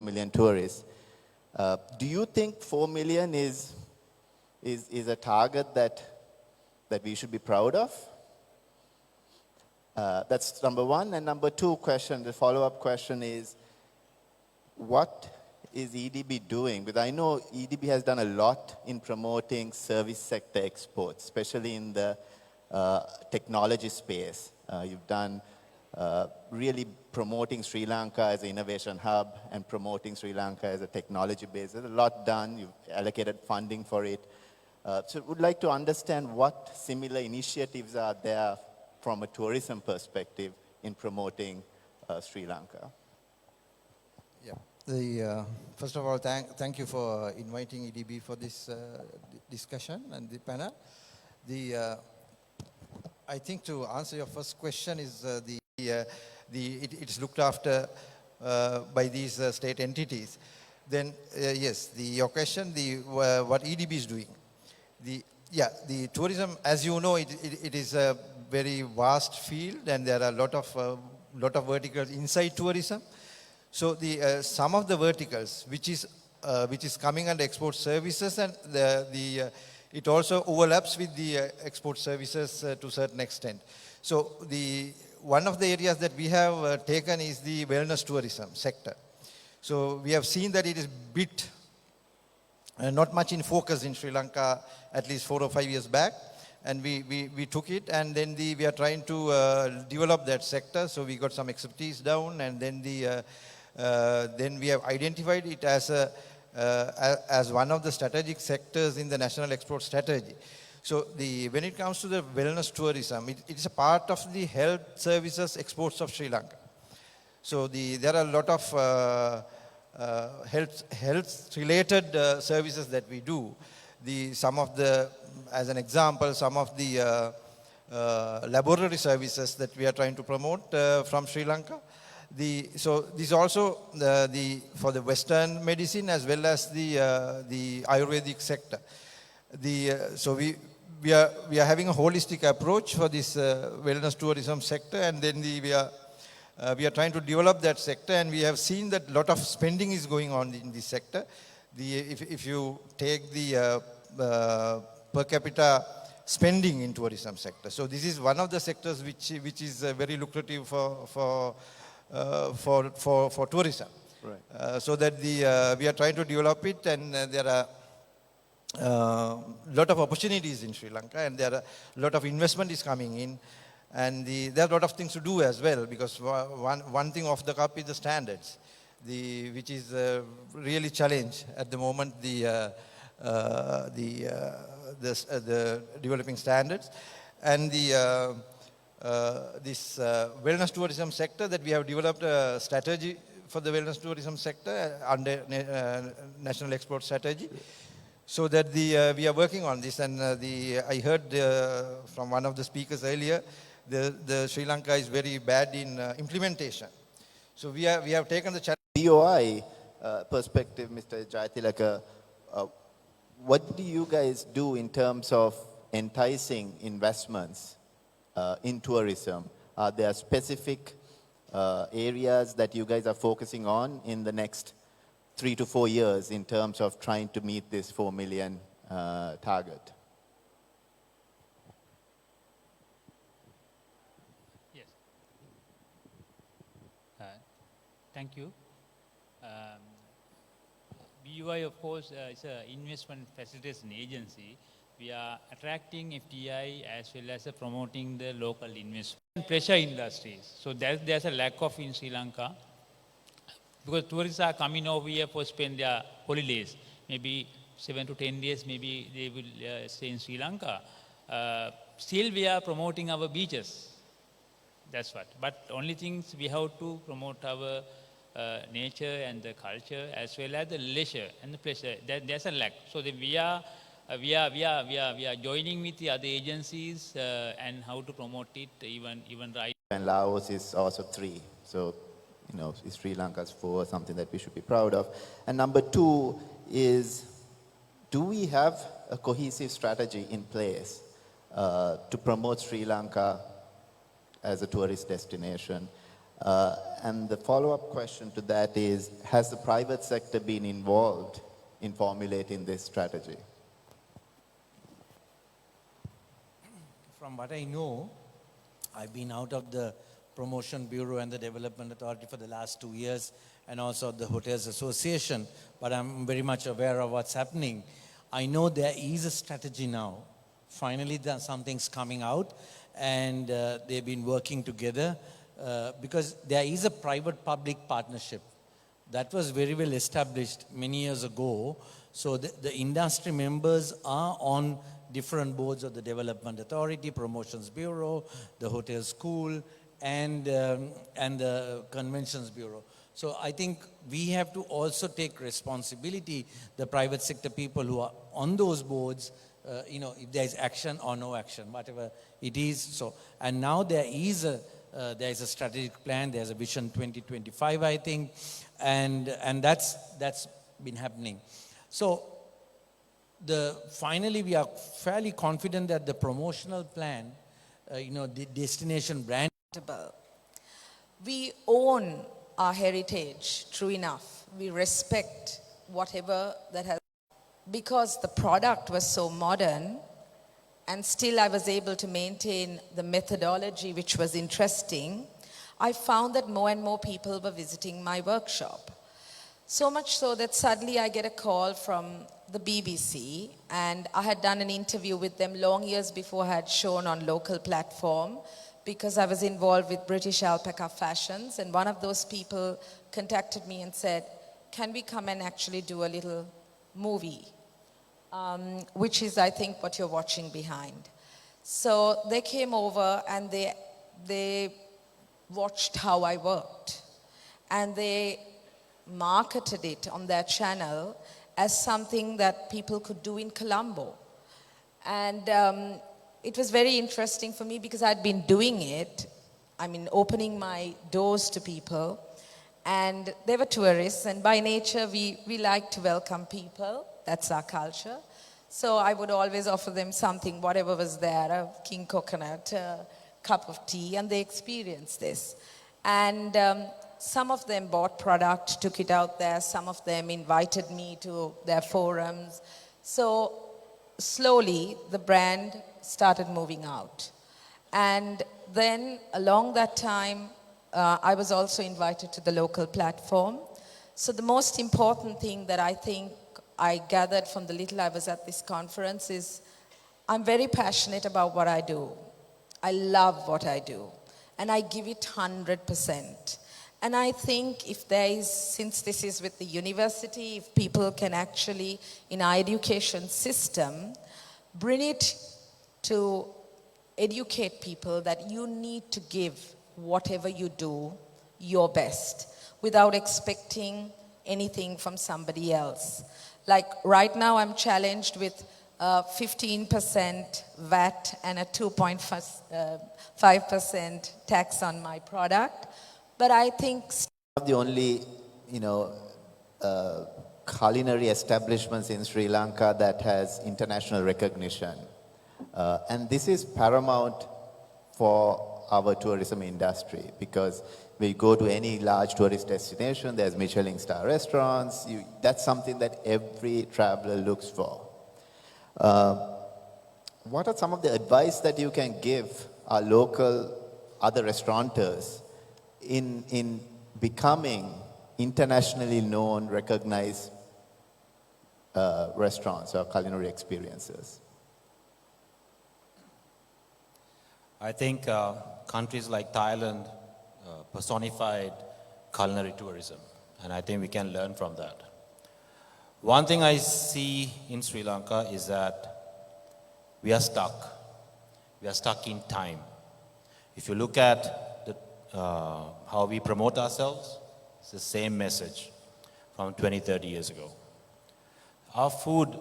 million tourists. Do you think 4 million is a target that we should be proud of? That's number one. And number two question, the follow-up question is, what is EDB doing? Because I know EDB has done a lot in promoting service sector exports, especially in the technology space. You've done really promoting Sri Lanka as an innovation hub and promoting Sri Lanka as a technology base. There's a lot done. You've allocated funding for it. So would like to understand what similar initiatives are there from a tourism perspective in promoting Sri Lanka. Yeah. First of all, thank you for inviting EDB for this discussion and the panel. I think to answer your first question is it's looked after by these state entities. Then yes, your question, what EDB is doing. The tourism, as you know, it is a very vast field, and there are a lot of verticals inside tourism. So some of the verticals which is coming under export services, and it also overlaps with the export services to a certain extent. So one of the areas that we have taken is the wellness tourism sector. So we have seen that it is not much in focus in Sri Lanka, at least 4 or 5 years back. And we took it, and then we are trying to develop that sector. So we got some expertise down, and then then we have identified it as one of the strategic sectors in the national export strategy. So when it comes to the wellness tourism, it is a part of the health services exports of Sri Lanka. So there are a lot of health-related services that we do. As an example, some of the laboratory services that we are trying to promote from Sri Lanka. So this also for the Western medicine as well as the Ayurvedic sector. So we are having a holistic approach for this wellness tourism sector, and then we are trying to develop that sector, and we have seen that a lot of spending is going on in this sector. If you take the per capita spending in tourism sector, so this is one of the sectors which is very lucrative for tourism. Right. So that we are trying to develop it, and there are a lot of opportunities in Sri Lanka, and there are a lot of investment is coming in, and there are a lot of things to do as well, because one thing off the cup is the standards, which is really challenge at the moment, the developing standards, and this wellness tourism sector, that we have developed a strategy for the wellness tourism sector under national export strategy. So that we are working on this, and I heard from one of the speakers earlier, the Sri Lanka is very bad in implementation. So we have taken the challenge. BOI perspective, Mr. Jayatilaka, what do you guys do in terms of enticing investments in tourism? Are there specific areas that you guys are focusing on in the next 3 to 4 years in terms of trying to meet this 4 million target? Yes. Thank you. BUI, of course, is an investment facilitation agency. We are attracting FDI as well as promoting the local investment. Pleasure industries. So there's a lack of in Sri Lanka, because tourists are coming over here for spend their holidays. Maybe 7 to 10 days, maybe they will stay in Sri Lanka. Still we are promoting our beaches. That's what. But only things we have to promote our nature and the culture as well as the leisure and the pleasure. There's a lack. So we are joining with the other agencies and how to promote it even right. And Laos is also 3. So, you know, Sri Lanka's 4, something that we should be proud of. And number 2 is, do we have a cohesive strategy in place to promote Sri Lanka as a tourist destination? And the follow-up question to that is, has the private sector been involved in formulating this strategy? From what I know, I've been out of the Promotion Bureau and the Development Authority for the last 2 years, and also the Hotels Association, but I'm very much aware of what's happening. I know there is a strategy now. Finally, something's coming out, and they've been working together because there is a private-public partnership that was very well established many years ago. So the industry members are on different boards of the Development Authority, Promotions Bureau, the Hotel School, and the Conventions Bureau. So I think we have to also take responsibility, the private sector people who are on those boards, if there is action or no action, whatever it is. So, and now there is a strategic plan, there's a Vision 2025, I think, and that's been happening. So finally we are fairly confident that the promotional plan, the destination brand. We own our heritage, true enough. We respect whatever that has, because the product was so modern, and still I was able to maintain the methodology, which was interesting. I found that more and more people were visiting my workshop. So much so that suddenly I get a call from the BBC, and I had done an interview with them long years before I had shown on local platform, because I was involved with British Alpaca Fashions, and one of those people contacted me and said, can we come and actually do a little movie, which is, I think, what you're watching behind. So they came over and they watched how I worked, and they marketed it on their channel as something that people could do in Colombo. And it was very interesting for me because I'd been doing it, opening my doors to people, and they were tourists, and by nature we like to welcome people. That's our culture. So I would always offer them something, whatever was there, a king coconut, a cup of tea, and they experienced this. And some of them bought product, took it out there. Some of them invited me to their forums. So slowly the brand started moving out. And then along that time, I was also invited to the local platform. So the most important thing that I think I gathered from the little I was at this conference is I'm very passionate about what I do. I love what I do, and I give it 100%. And I think if there is, since this is with the university, if people can actually, in our education system, bring it to educate people that you need to give whatever you do your best without expecting anything from somebody else. Like right now I'm challenged with 15% VAT and a 2.5% tax on my product. But I think The only, culinary establishments in Sri Lanka that has international recognition. And this is paramount for our tourism industry, because when you go to any large tourist destination, there's Michelin star restaurants. That's something that every traveler looks for. What are some of the advice that you can give our local other restaurateurs in becoming internationally known, recognized restaurants or culinary experiences? I think countries like Thailand personified culinary tourism, and I think we can learn from that. One thing I see in Sri Lanka is that we are stuck. We are stuck in time. If you look at how we promote ourselves, it's the same message from 20, 30 years ago. Our food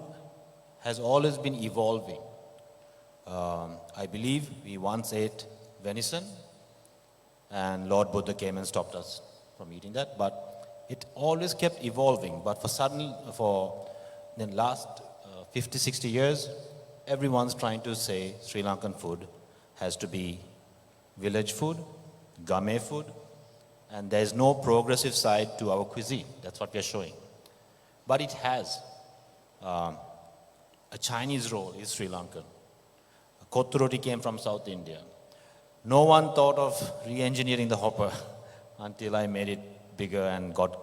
has always been evolving. I believe we once ate venison, and Lord Buddha came and stopped us from eating that, but it always kept evolving. But for the last 50, 60 years, everyone's trying to say Sri Lankan food has to be village food, gourmet food, and there is no progressive side to our cuisine. That's what we are showing. But it has. A Chinese roll is Sri Lankan. Kottu roti came from South India. No one thought of re-engineering the hopper until I made it bigger and got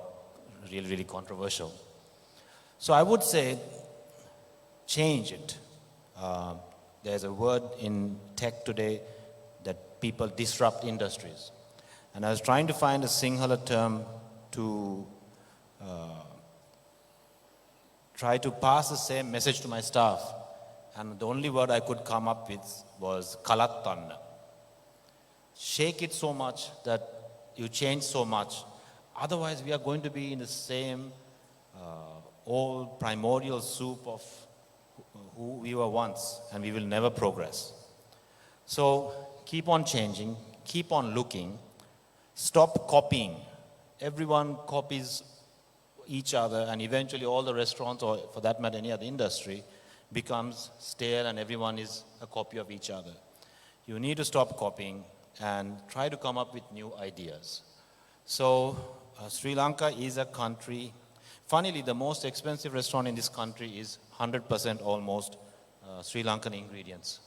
really, really controversial. So I would say, change it. There's a word in tech today that people disrupt industries. And I was trying to find a Sinhala term to try to pass the same message to my staff. And the only word I could come up with was kalattanna. Shake it so much that you change so much. Otherwise, we are going to be in the same old primordial soup of who we were once, and we will never progress. So keep on changing, keep on looking, stop copying. Everyone copies each other, and eventually all the restaurants, or for that matter any other industry, becomes stale and everyone is a copy of each other. You need to stop copying and try to come up with new ideas. So Sri Lanka is a country, funnily the most expensive restaurant in this country is 100% almost Sri Lankan ingredients.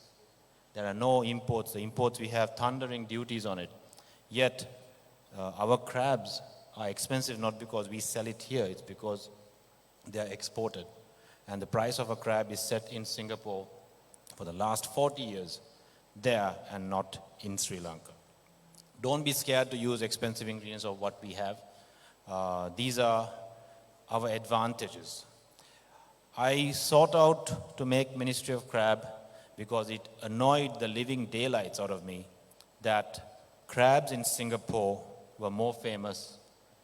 There are no imports. The imports we have thundering duties on it. Yet our crabs are expensive not because we sell it here, it's because they are exported. And the price of a crab is set in Singapore for the last 40 years there and not in Sri Lanka. Don't be scared to use expensive ingredients of what we have. These are our advantages. I sought out to make Ministry of Crab because it annoyed the living daylights out of me that crabs in Singapore were more famous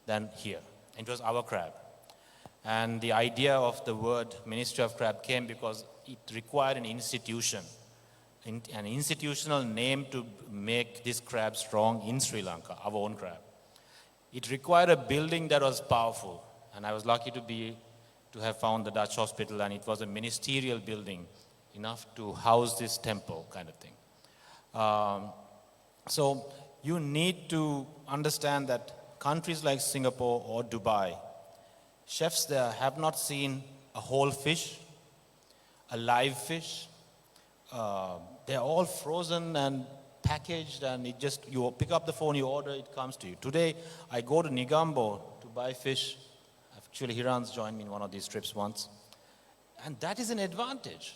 than here. It was our crab. And the idea of the word Ministry of Crab came because it required an institution, an institutional name to make this crab strong in Sri Lanka, our own crab. It required a building that was powerful, and I was lucky to have found the Dutch hospital, and it was a ministerial building, enough to house this temple kind of thing. So you need to understand that countries like Singapore or Dubai, chefs there have not seen a whole fish, a live fish. They're all frozen and packaged, and it just, you pick up the phone, you order, it comes to you. Today, I go to Negombo to buy fish. Actually, Hiran's joined me in one of these trips once. And that is an advantage.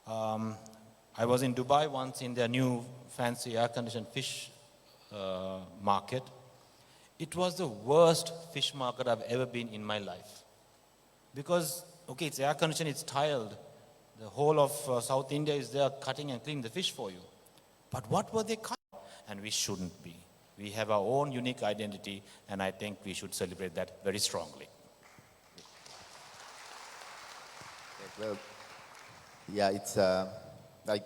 I was in Dubai once in their new fancy air-conditioned fish market. It was the worst fish market I've ever been in my life. Because, okay, it's air-conditioned, it's tiled. The whole of South India is there cutting and cleaning the fish for you. But what were they cutting? And we shouldn't be. We have our own unique identity, and I think we should celebrate that very strongly. Well, yeah, I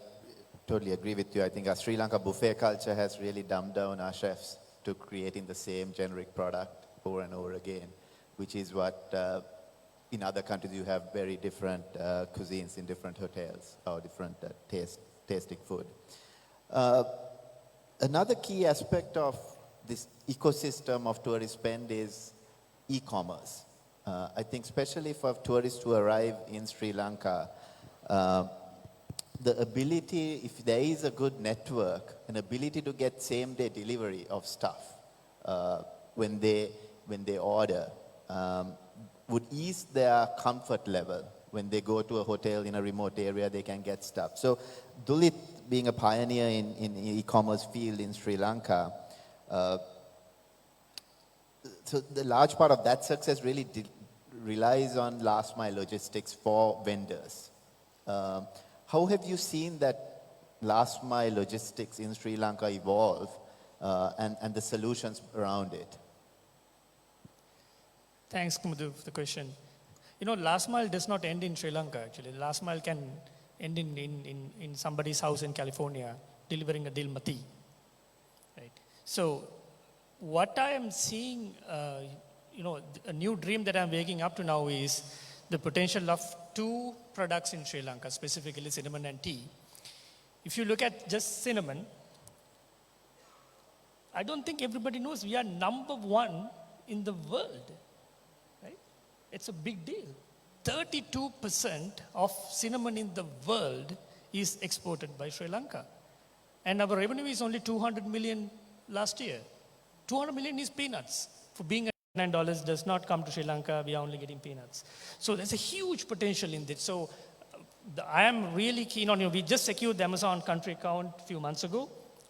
totally agree with you. I think our Sri Lanka buffet culture has really dumbed down our chefs to creating the same generic product over and over again, which is what in other countries you have very different cuisines in different hotels or different tasting food. Another key aspect of this ecosystem of tourist spend is e-commerce. I think especially for tourists who arrive in Sri Lanka, the ability, if there is a good network, an ability to get same-day delivery of stuff when they order would ease their comfort level. When they go to a hotel in a remote area, they can get stuff. So Dulit, being a pioneer in e-commerce field in Sri Lanka, so the large part of that success really relies on last mile logistics for vendors. How have you seen that last mile logistics in Sri Lanka evolve and the solutions around it? Thanks, Kumadhu, for the question. You know, last mile does not end in Sri Lanka, actually. Last mile can end in somebody's house in California, delivering a dil mati. Right? So what I am seeing, a new dream that I'm waking up to now is the potential of two products in Sri Lanka, specifically cinnamon and tea. If you look at just cinnamon, I don't think everybody knows we are number one in the world, right? It's a big deal. 32% of cinnamon in the world is exported by Sri Lanka. And our revenue is only 200 million last year. 200 million is peanuts. For being $9 does not come to Sri Lanka, we are only getting peanuts. So there's a huge potential in this. So I am really keen on, we just secured the Amazon country account a few months ago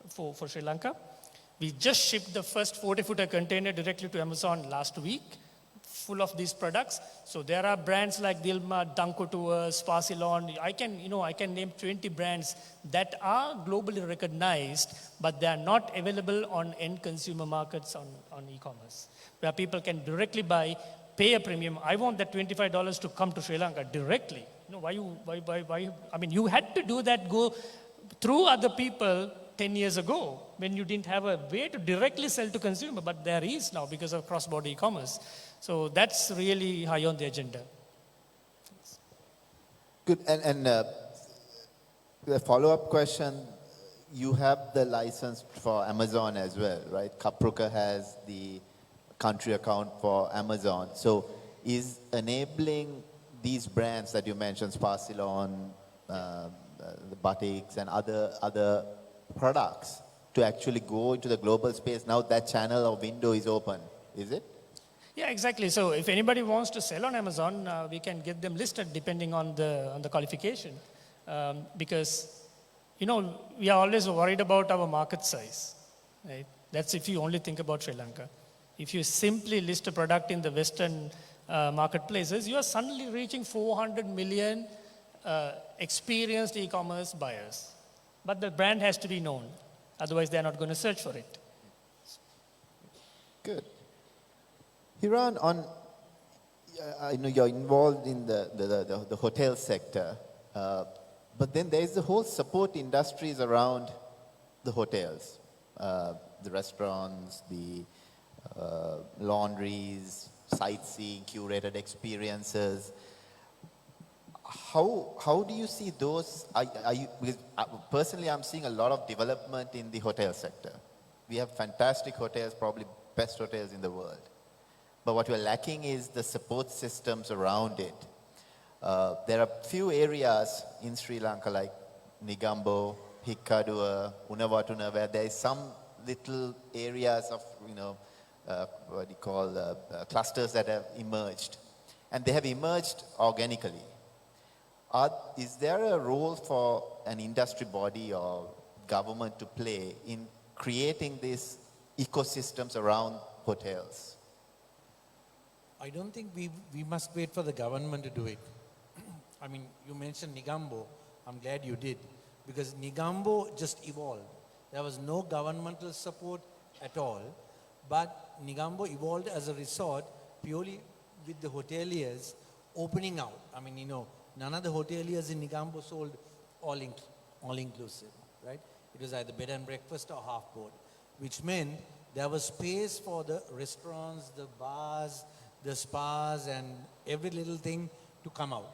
for Sri Lanka. We just shipped the first 40-footer container directly to Amazon last week, full of these products. So there are brands like Dilma, Danko Tours, Sparsilon. I can name 20 brands that are globally recognized, but they are not available on end consumer markets on e-commerce, where people can directly buy, pay a premium. I want that $25 to come to Sri Lanka directly. Why? I mean, you had to do that, go through other people 10 years ago when you didn't have a way to directly sell to consumer, but there is now because of cross-border e-commerce. So that's really high on the agenda. Good. And the follow-up question, you have the license for Amazon as well, right? Kapruka has the country account for Amazon. So is enabling these brands that you mentioned, Sparsilon, the Batiks and other products to actually go into the global space, now that channel or window is open, is it? Yeah, exactly. So if anybody wants to sell on Amazon, we can get them listed depending on the qualification. Because, we are always worried about our market size, right? That's if you only think about Sri Lanka. If you simply list a product in the Western marketplaces, you are suddenly reaching 400 million experienced e-commerce buyers. But the brand has to be known. Otherwise, they're not going to search for it. Good. Hiran, I know you're involved in the hotel sector, but then there's the whole support industries around the hotels, the restaurants, the laundries, sightseeing, curated experiences. How do you see those? Because personally, I'm seeing a lot of development in the hotel sector. We have fantastic hotels, probably best hotels in the world. But what we're lacking is the support systems around it. There are few areas in Sri Lanka like Negombo, Hikkadua, Unawatuna, where there is some little areas of, clusters that have emerged. And they have emerged organically. Is there a role for an industry body or government to play in creating these ecosystems around hotels? I don't think we must wait for the government to do it. I mean, you mentioned Negombo. I'm glad you did. Because Negombo just evolved. There was no governmental support at all. But Negombo evolved as a resort purely with the hoteliers opening out. I mean, none of the hoteliers in Negombo sold all inclusive, right? It was either bed and breakfast or half board, which meant there was space for the restaurants, the bars, the spas, and every little thing to come out.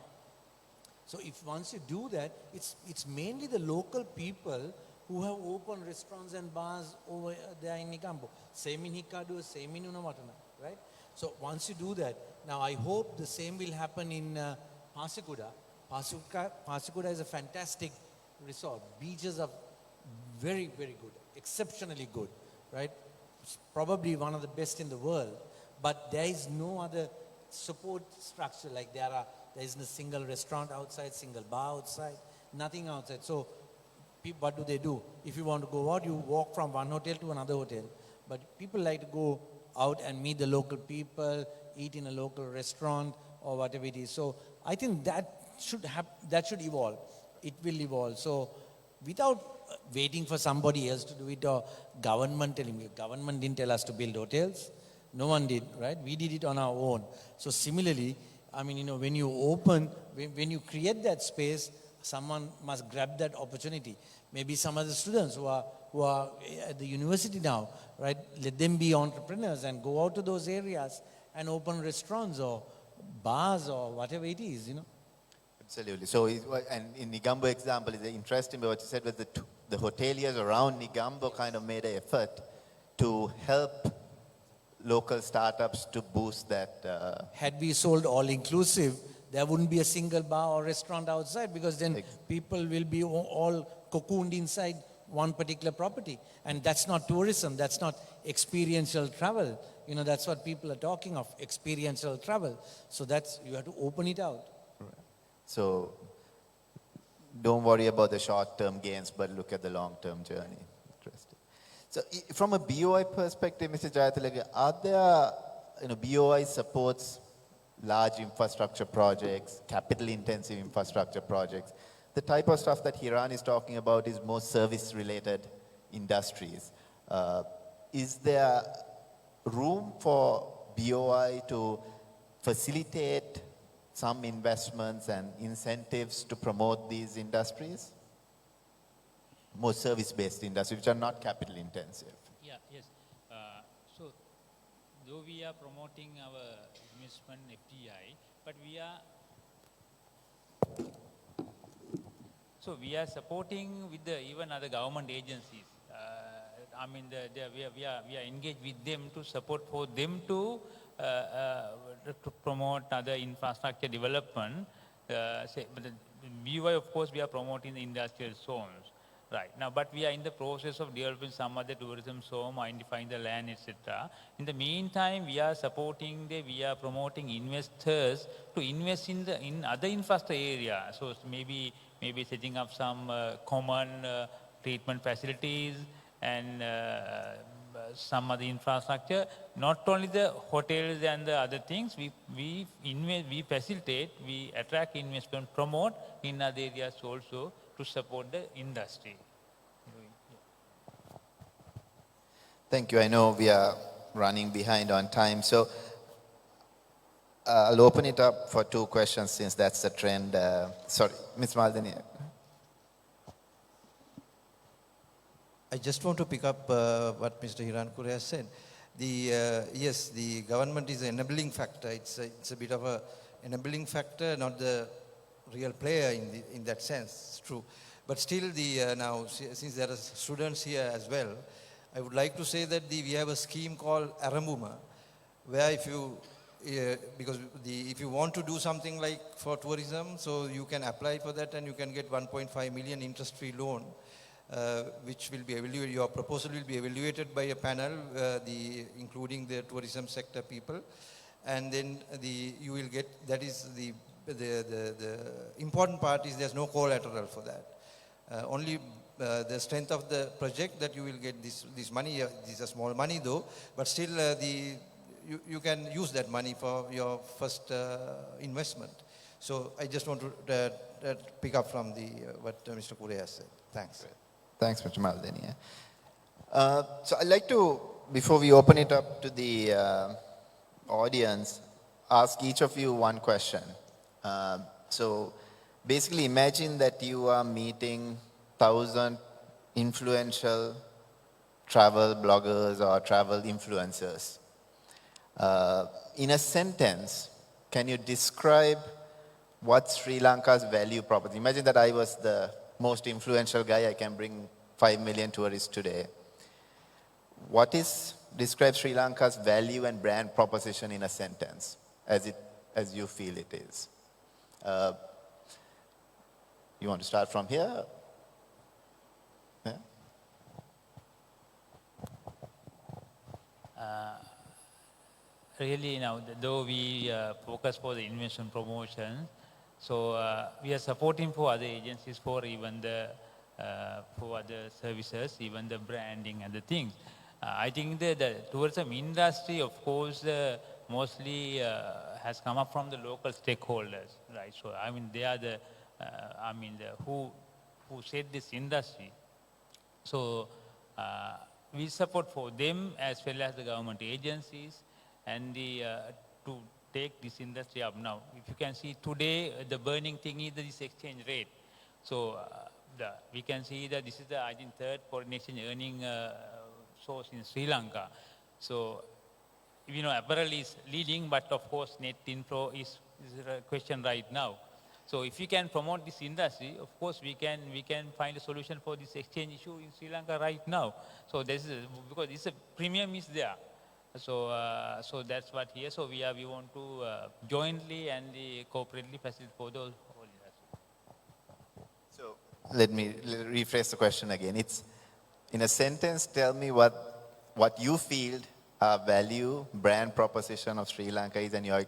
So if once you do that, it's mainly the local people who have opened restaurants and bars over there in Negombo. Same in Hikkadua, same in Unawatana, right? So once you do that, now I hope the same will happen in Pasikuda. Pasikuda is a fantastic resort. Beaches are very, very good, exceptionally good, right? It's probably one of the best in the world. But there is no other support structure like there isn't a single restaurant outside, single bar outside, nothing outside. So what do? If you want to go out, you walk from one hotel to another hotel. But people like to go out and meet the local people, eat in a local restaurant or whatever it is. So I think that should evolve. It will evolve. So without waiting for somebody else to do it or government telling me, government didn't tell us to build hotels. No one did, right? We did it on our own. So similarly, I mean, when you open, when you create that space, someone must grab that opportunity. Maybe some of the students who are at the university now, right? Let them be entrepreneurs and go out to those areas and open restaurants or bars or whatever it is, Absolutely. So, and in Negombo example, it's interesting what you said was the hoteliers around Negombo kind of made an effort to help local startups to boost that? Had we sold all inclusive, there wouldn't be a single bar or restaurant outside, because then people will be all cocooned inside one particular property. And that's not tourism, that's not experiential travel. You know, that's what people are talking of, experiential travel. So that's, you have to open it out. So don't worry about the short-term gains, but look at the long-term journey. Interesting. So from a BOI perspective, Mr. Jayathilaga, are there, BOI supports large infrastructure projects, capital-intensive infrastructure projects. The type of stuff that Hiran is talking about is more service-related industries. Is there room for BOI to facilitate some investments and incentives to promote these industries? More service-based industries, which are not capital-intensive. Yeah, yes. So, though we are promoting our investment FDI, but we are supporting with even other government agencies. We are engaged with them to support for them to promote other infrastructure development. But the BOI, of course, we are promoting the industrial zones. Right now, but we are in the process of developing some other tourism zone, identifying the land, etc. In the meantime, we are promoting investors to invest in other infrastructure areas. So maybe setting up some common treatment facilities and some other infrastructure. Not only the hotels and the other things, we facilitate, we attract investment, promote in other areas also, to support the industry. Thank you. I know we are running behind on time. So I'll open it up for 2 questions since that's the trend. Sorry, Ms. Maldini. I just want to pick up what Mr. Hirankure has said. Yes, the government is an enabling factor. It's a bit of a enabling factor, not the real player in that sense. It's true. But still, now, since there are students here as well, I would like to say that we have a scheme called Arambuma, where if you want to do something like for tourism, so you can apply for that and you can get 1.5 million interest-free loan, which will be evaluated. Your proposal will be evaluated by a panel, including the tourism sector people, and then you will get. That is the important part is there's no collateral for that. Only the strength of the project that you will get this money. This is a small money though, but still you can use that money for your first investment. So I just want to pick up from what Mr. Kure has said. Thanks. Thanks, Mr. Maldini. So I'd like to, before we open it up to the audience, ask each of you one question. So basically imagine that you are meeting 1,000 influential travel bloggers or travel influencers. In a sentence, can you describe what Sri Lanka's value proposition? Imagine that I was the most influential guy, I can bring 5 million tourists today. Describe Sri Lanka's value and brand proposition in a sentence, as you feel it is. You want to start from here? Yeah? Really now, though we focus for the investment promotion, so we are supporting for other agencies for even for other services, even the branding and the things. I think the tourism industry, of course, mostly has come up from the local stakeholders, right? So I mean, they are who set this industry. So we support for them as well as the government agencies and to take this industry up now. If you can see today, the burning thing is this exchange rate. So we can see that this is the, I think, third foreign exchange earning source in Sri Lanka. So, apparel is leading, but of course net inflow is a question right now. So if we can promote this industry, of course we can find a solution for this exchange issue in Sri Lanka right now. So this is because it's a premium is there. So so that's what here. So we want to jointly and cooperatively facilitate for the whole industry. So let me rephrase the question again. It's in a sentence. Tell me what you feel a value brand proposition of Sri Lanka is, and you're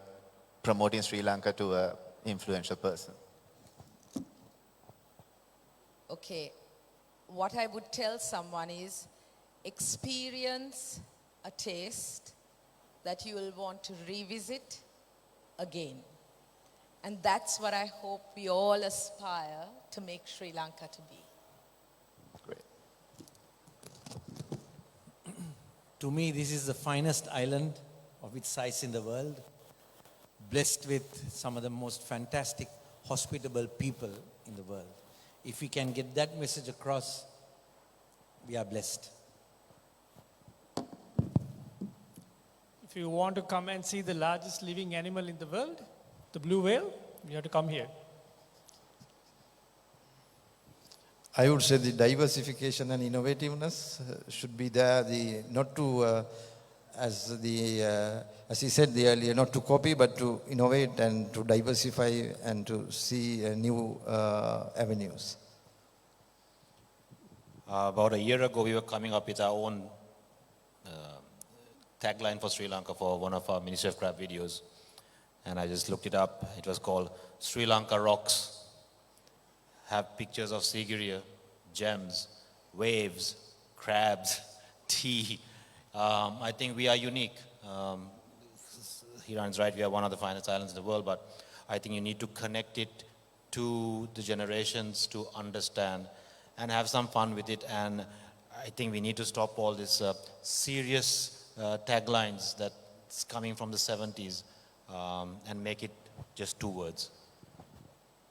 promoting Sri Lanka to a influential person. Okay, what I would tell someone is experience a taste that you will want to revisit again. And that's what I hope we all aspire to make Sri Lanka to be. Great. To me, this is the finest island of its size in the world, blessed with some of the most fantastic, hospitable people in the world. If we can get that message across, we are blessed. If you want to come and see the largest living animal in the world, the blue whale, you have to come here. I would say the diversification and innovativeness should be there. Not to, as he said earlier, not to copy, but to innovate and to diversify and to see new avenues. About a year ago, we were coming up with our own tagline for Sri Lanka for one of our Ministry of Craft videos. And I just looked it up. It was called Sri Lanka Rocks. Have pictures of Sigiriya, gems, waves, crabs, tea. I think we are unique. Hiran's right, we are one of the finest islands in the world, but I think you need to connect it to the generations to understand and have some fun with it. And I think we need to stop all this serious taglines that's coming from the 70s and make it just 2 words.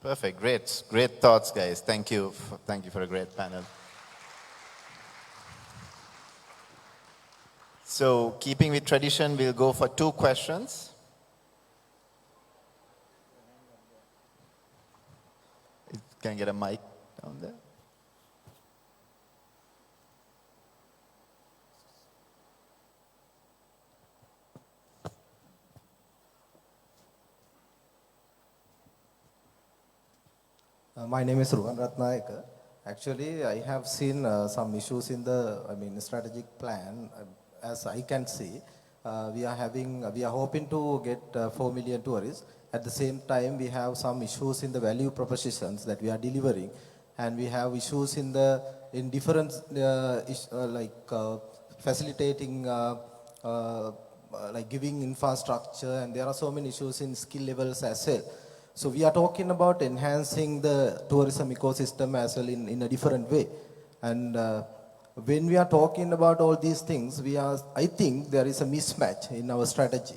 Perfect. Great thoughts, guys. Thank you for a great panel. So, keeping with tradition, we'll go for 2 questions. Can I get a mic down there? My name is Ruhan Ratnayaka. Actually, I have seen some issues in the, strategic plan. As I can see, we are hoping to get 4 million tourists. At the same time, we have some issues in the value propositions that we are delivering, and we have issues in different facilitating, giving infrastructure, and there are so many issues in skill levels as well. So we are talking about enhancing the tourism ecosystem as well in a different way. And when we are talking about all these things, I think there is a mismatch in our strategy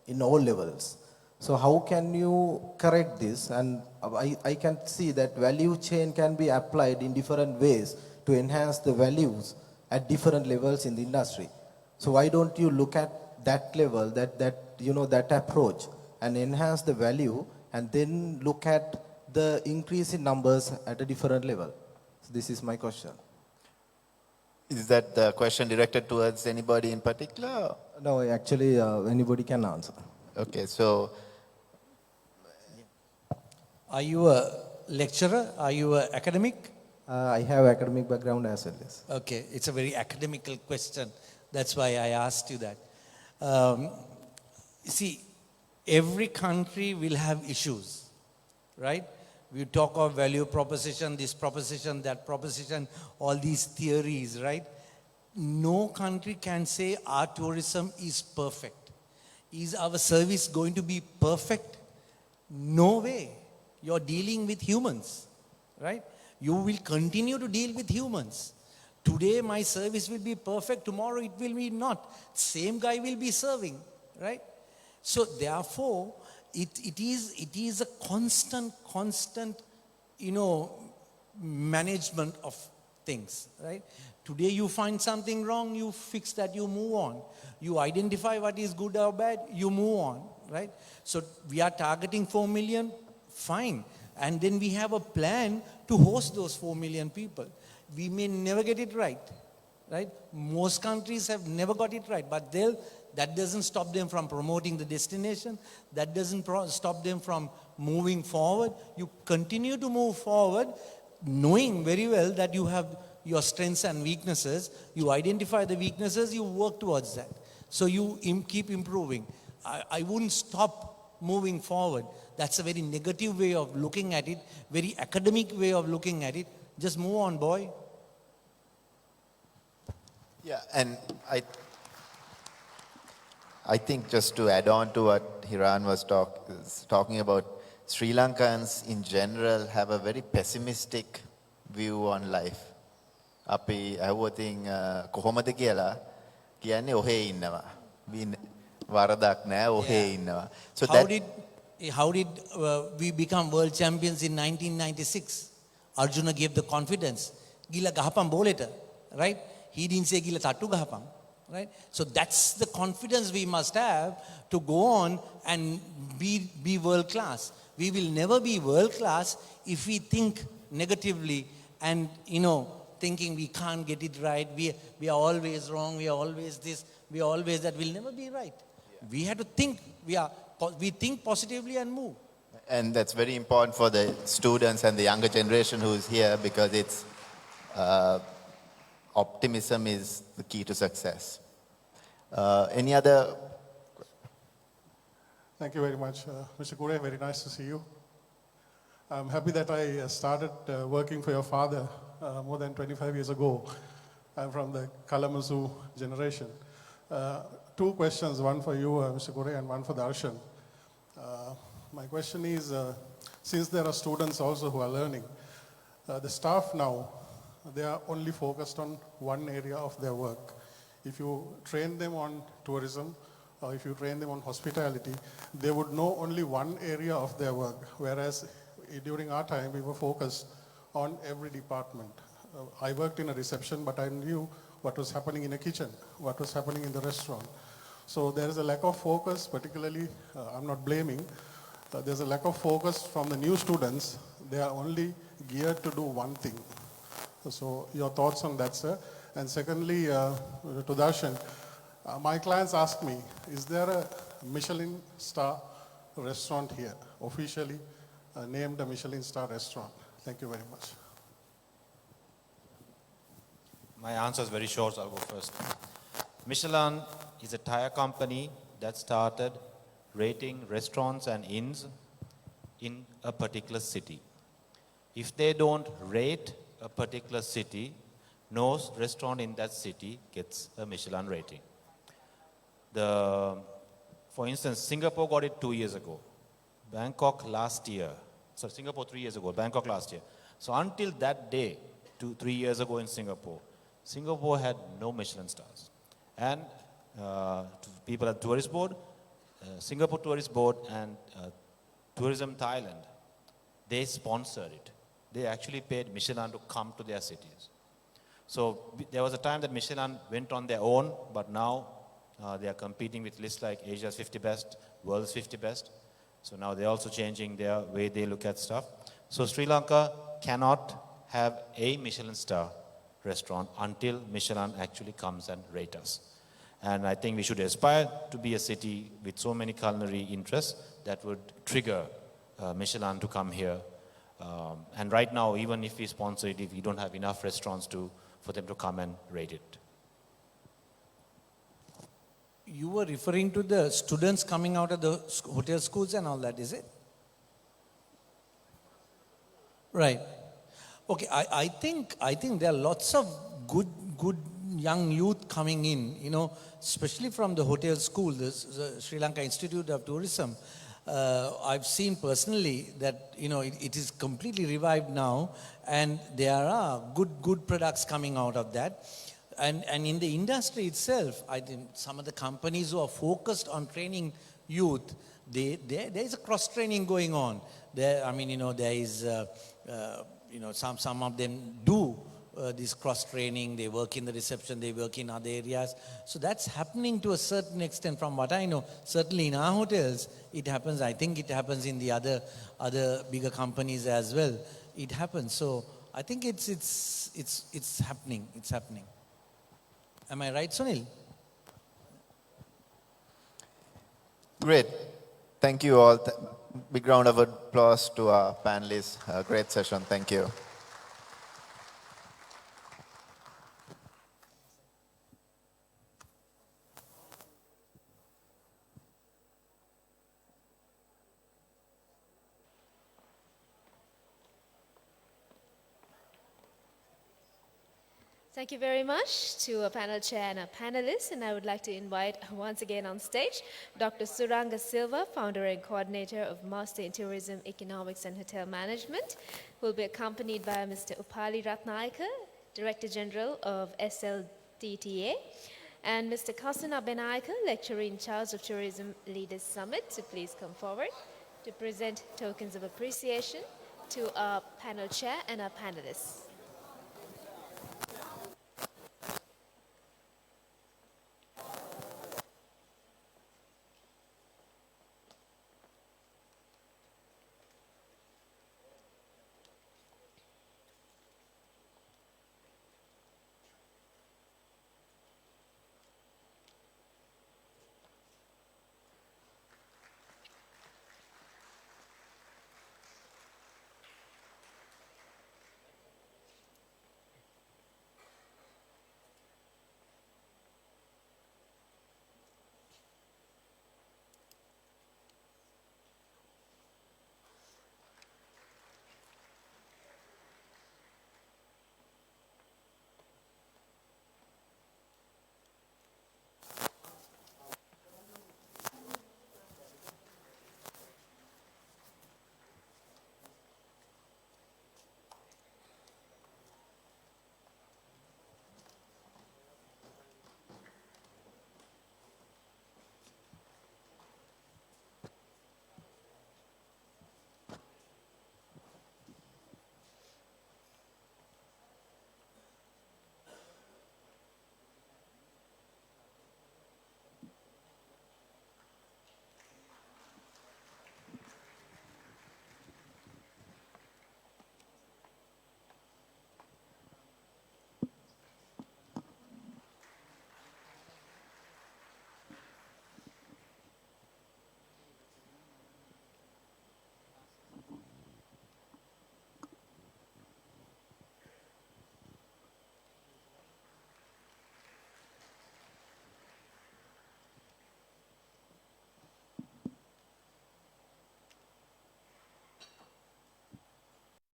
in all levels. So how can you correct this? And I can see that value chain can be applied in different ways to enhance the values at different levels in the industry. So why don't you look at that level, that approach, and enhance the value, and then look at the increase in numbers at a different level? So this is my question. Is that the question directed towards anybody in particular? No, actually, anybody can answer. Okay, so Are you a lecturer? Are you an academic? I have academic background as well, yes. Okay, it's a very academical question. That's why I asked you that. See, every country will have issues, right? We talk of value proposition, this proposition, that proposition, all these theories, right? No country can say our tourism is perfect. Is our service going to be perfect? No way. You're dealing with humans, right? You will continue to deal with humans. Today my service will be perfect, tomorrow it will be not. Same guy will be serving, right? So therefore, it is a constant, management of things, right? Today you find something wrong, you fix that, you move on. You identify what is good or bad, you move on, right? So we are targeting 4 million, fine. and then we have a plan to host those 4 million people. We may never get it right, right? Most countries have never got it right, but that doesn't stop them from promoting the destination. That doesn't stop them from moving forward. You continue to move forward, knowing very well that you have your strengths and weaknesses. You identify the weaknesses, you work towards that. So you keep improving. I wouldn't stop moving forward. That's a very negative way of looking at it, very academic way of looking at it. Just move on, boy. Yeah, and I think just to add on to what Hiran was talking about, Sri Lankans in general have a very pessimistic view on life. අපි අහුවතින් කොහොමද කියලා කියන්නේ ඔහේ ඉන්නවා. වරදක් නැහැ ඔහේ ඉන්නවා. So how did we become world champions in 1996? Arjuna gave the confidence. Gila gahapan boleta, right? He didn't say gila tattu gahapan, right? So that's the confidence we must have to go on and be world class. We will never be world class if we think negatively and, thinking we can't get it right. We are always wrong. We are always this. We are always that. We'll never be right. Yeah. We have to think. We think positively and move. And that's very important for the students and the younger generation who's here, because it's optimism is the key to success. Any other? Thank you very much, Mr. Kure. Very nice to see you. I'm happy that I started working for your father more than 25 years ago. I'm from the Kalamazoo generation. Two questions, one for you, Mr. Kure, and one for Darshan. My question is, since there are students also who are learning, the staff now, they are only focused on one area of their work. If you train them on tourism, or if you train them on hospitality, they would know only one area of their work, whereas during our time, we were focused on every department. I worked in a reception, but I knew what was happening in a kitchen, what was happening in the restaurant. So there is a lack of focus, particularly, I'm not blaming, there's a lack of focus from the new students. They are only geared to do one thing. So your thoughts on that, sir? And secondly, to Darshan, my clients ask me, is there a Michelin star restaurant here, officially named a Michelin star restaurant? Thank you very much. My answer is very short, so I'll go first. Michelin is a tire company that started rating restaurants and inns in a particular city. If they don't rate a particular city, no restaurant in that city gets a Michelin rating. For instance, Singapore got it 2 years ago. Bangkok last year. So Singapore 3 years ago, Bangkok last year. So until that day, 3 years ago in Singapore, Singapore had no Michelin stars. And people at Tourist Board, Singapore Tourist Board and Tourism Thailand, they sponsored it. They actually paid Michelin to come to their cities. So there was a time that Michelin went on their own, but now they are competing with lists like Asia's 50 Best, World's 50 Best. So now they're also changing their way they look at stuff. So Sri Lanka cannot have a Michelin star restaurant until Michelin actually comes and rates us. And I think we should aspire to be a city with so many culinary interests that would trigger Michelin to come here. And right now, even if we sponsor it, if we don't have enough restaurants for them to come and rate it. You were referring to the students coming out of the hotel schools and all that, is it? Right. Okay, I think there are lots of good young youth coming in, especially from the hotel school, the Sri Lanka Institute of Tourism. I've seen personally that, it is completely revived now, and there are good products coming out of that. And in the industry itself, I think some of the companies who are focused on training youth, there is a cross-training going on. There is, some of them do this cross-training, they work in the reception, they work in other areas. So that's happening to a certain extent from what I know. Certainly in our hotels, it happens. I think it happens in the other bigger companies as well. It happens. So I think it's happening. It's happening. Am I right, Sunil? Great. Thank you all. Big round of applause to our panelists. Great session. Thank you. Thank you very much to our panel chair and our panelists, and I would like to invite once again on stage Dr. Suranga Silva, founder and coordinator of Master in Tourism, Economics and Hotel Management, who will be accompanied by Mr. Upali Ratnayaka, Director General of SLTTA, and Mr. Kasana Benayaka, lecturer in charge of Tourism Leaders Summit, to please come forward to present tokens of appreciation to our panel chair and our panelists.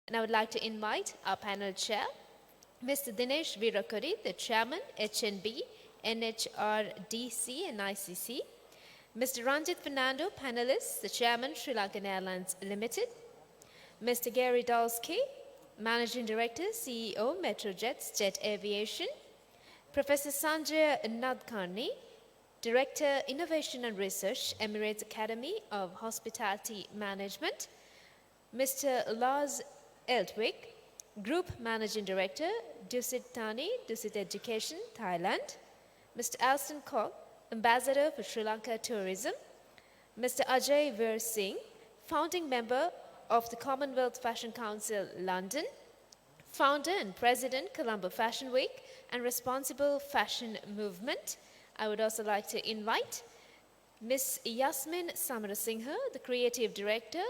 And I would like to invite our panel chair, Mr. Dinesh Virakuri, the chairman, HNB, NHRDC and ICC. Mr. Ranjit Fernando, panelist, the chairman, Sri Lankan Airlines Limited. Mr. Gary Dolsky, managing director, CEO, Metrojets Jet Aviation. Professor Sanjay Nadkarni, director, innovation and research, Emirates Academy of Hospitality Management. Mr. Lars Eltwig, Group Managing Director, Dusit Thani, Dusit Education, Thailand. Mr. Alston Kok, Ambassador for Sri Lanka Tourism. Mr. Ajay Veer Singh, Founding Member of the Commonwealth Fashion Council, London. Founder and President, Colombo Fashion Week and Responsible Fashion Movement. I would also like to invite Ms. Yasmin Samarasinghe, the Creative Director,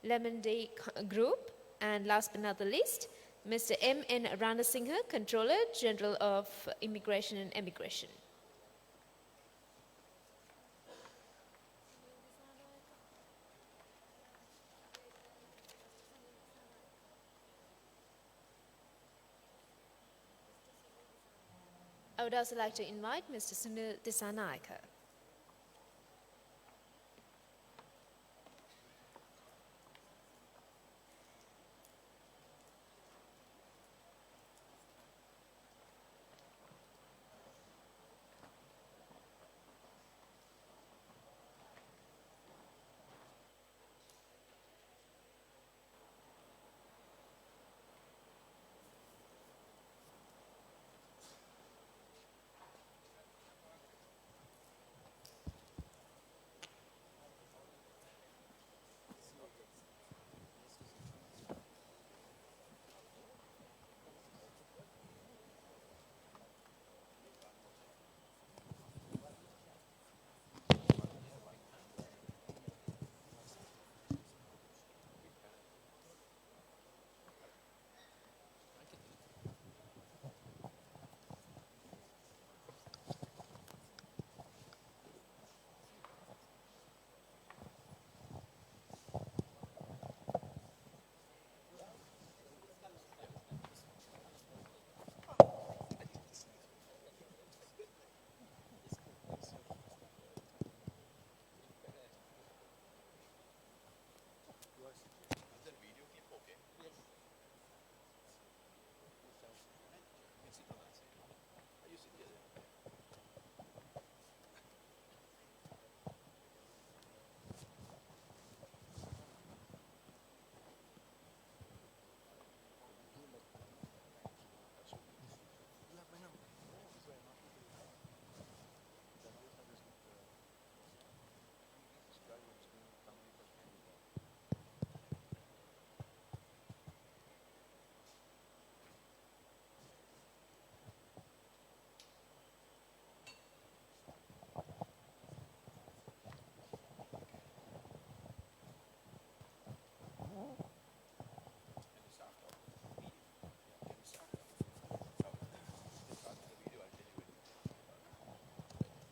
Lemon Day Group. And last but not the least, Mr. M.N. Ranasinghe, Controller General of Immigration and Emigration. I would also like to invite Mr. Sunil Dissanayake.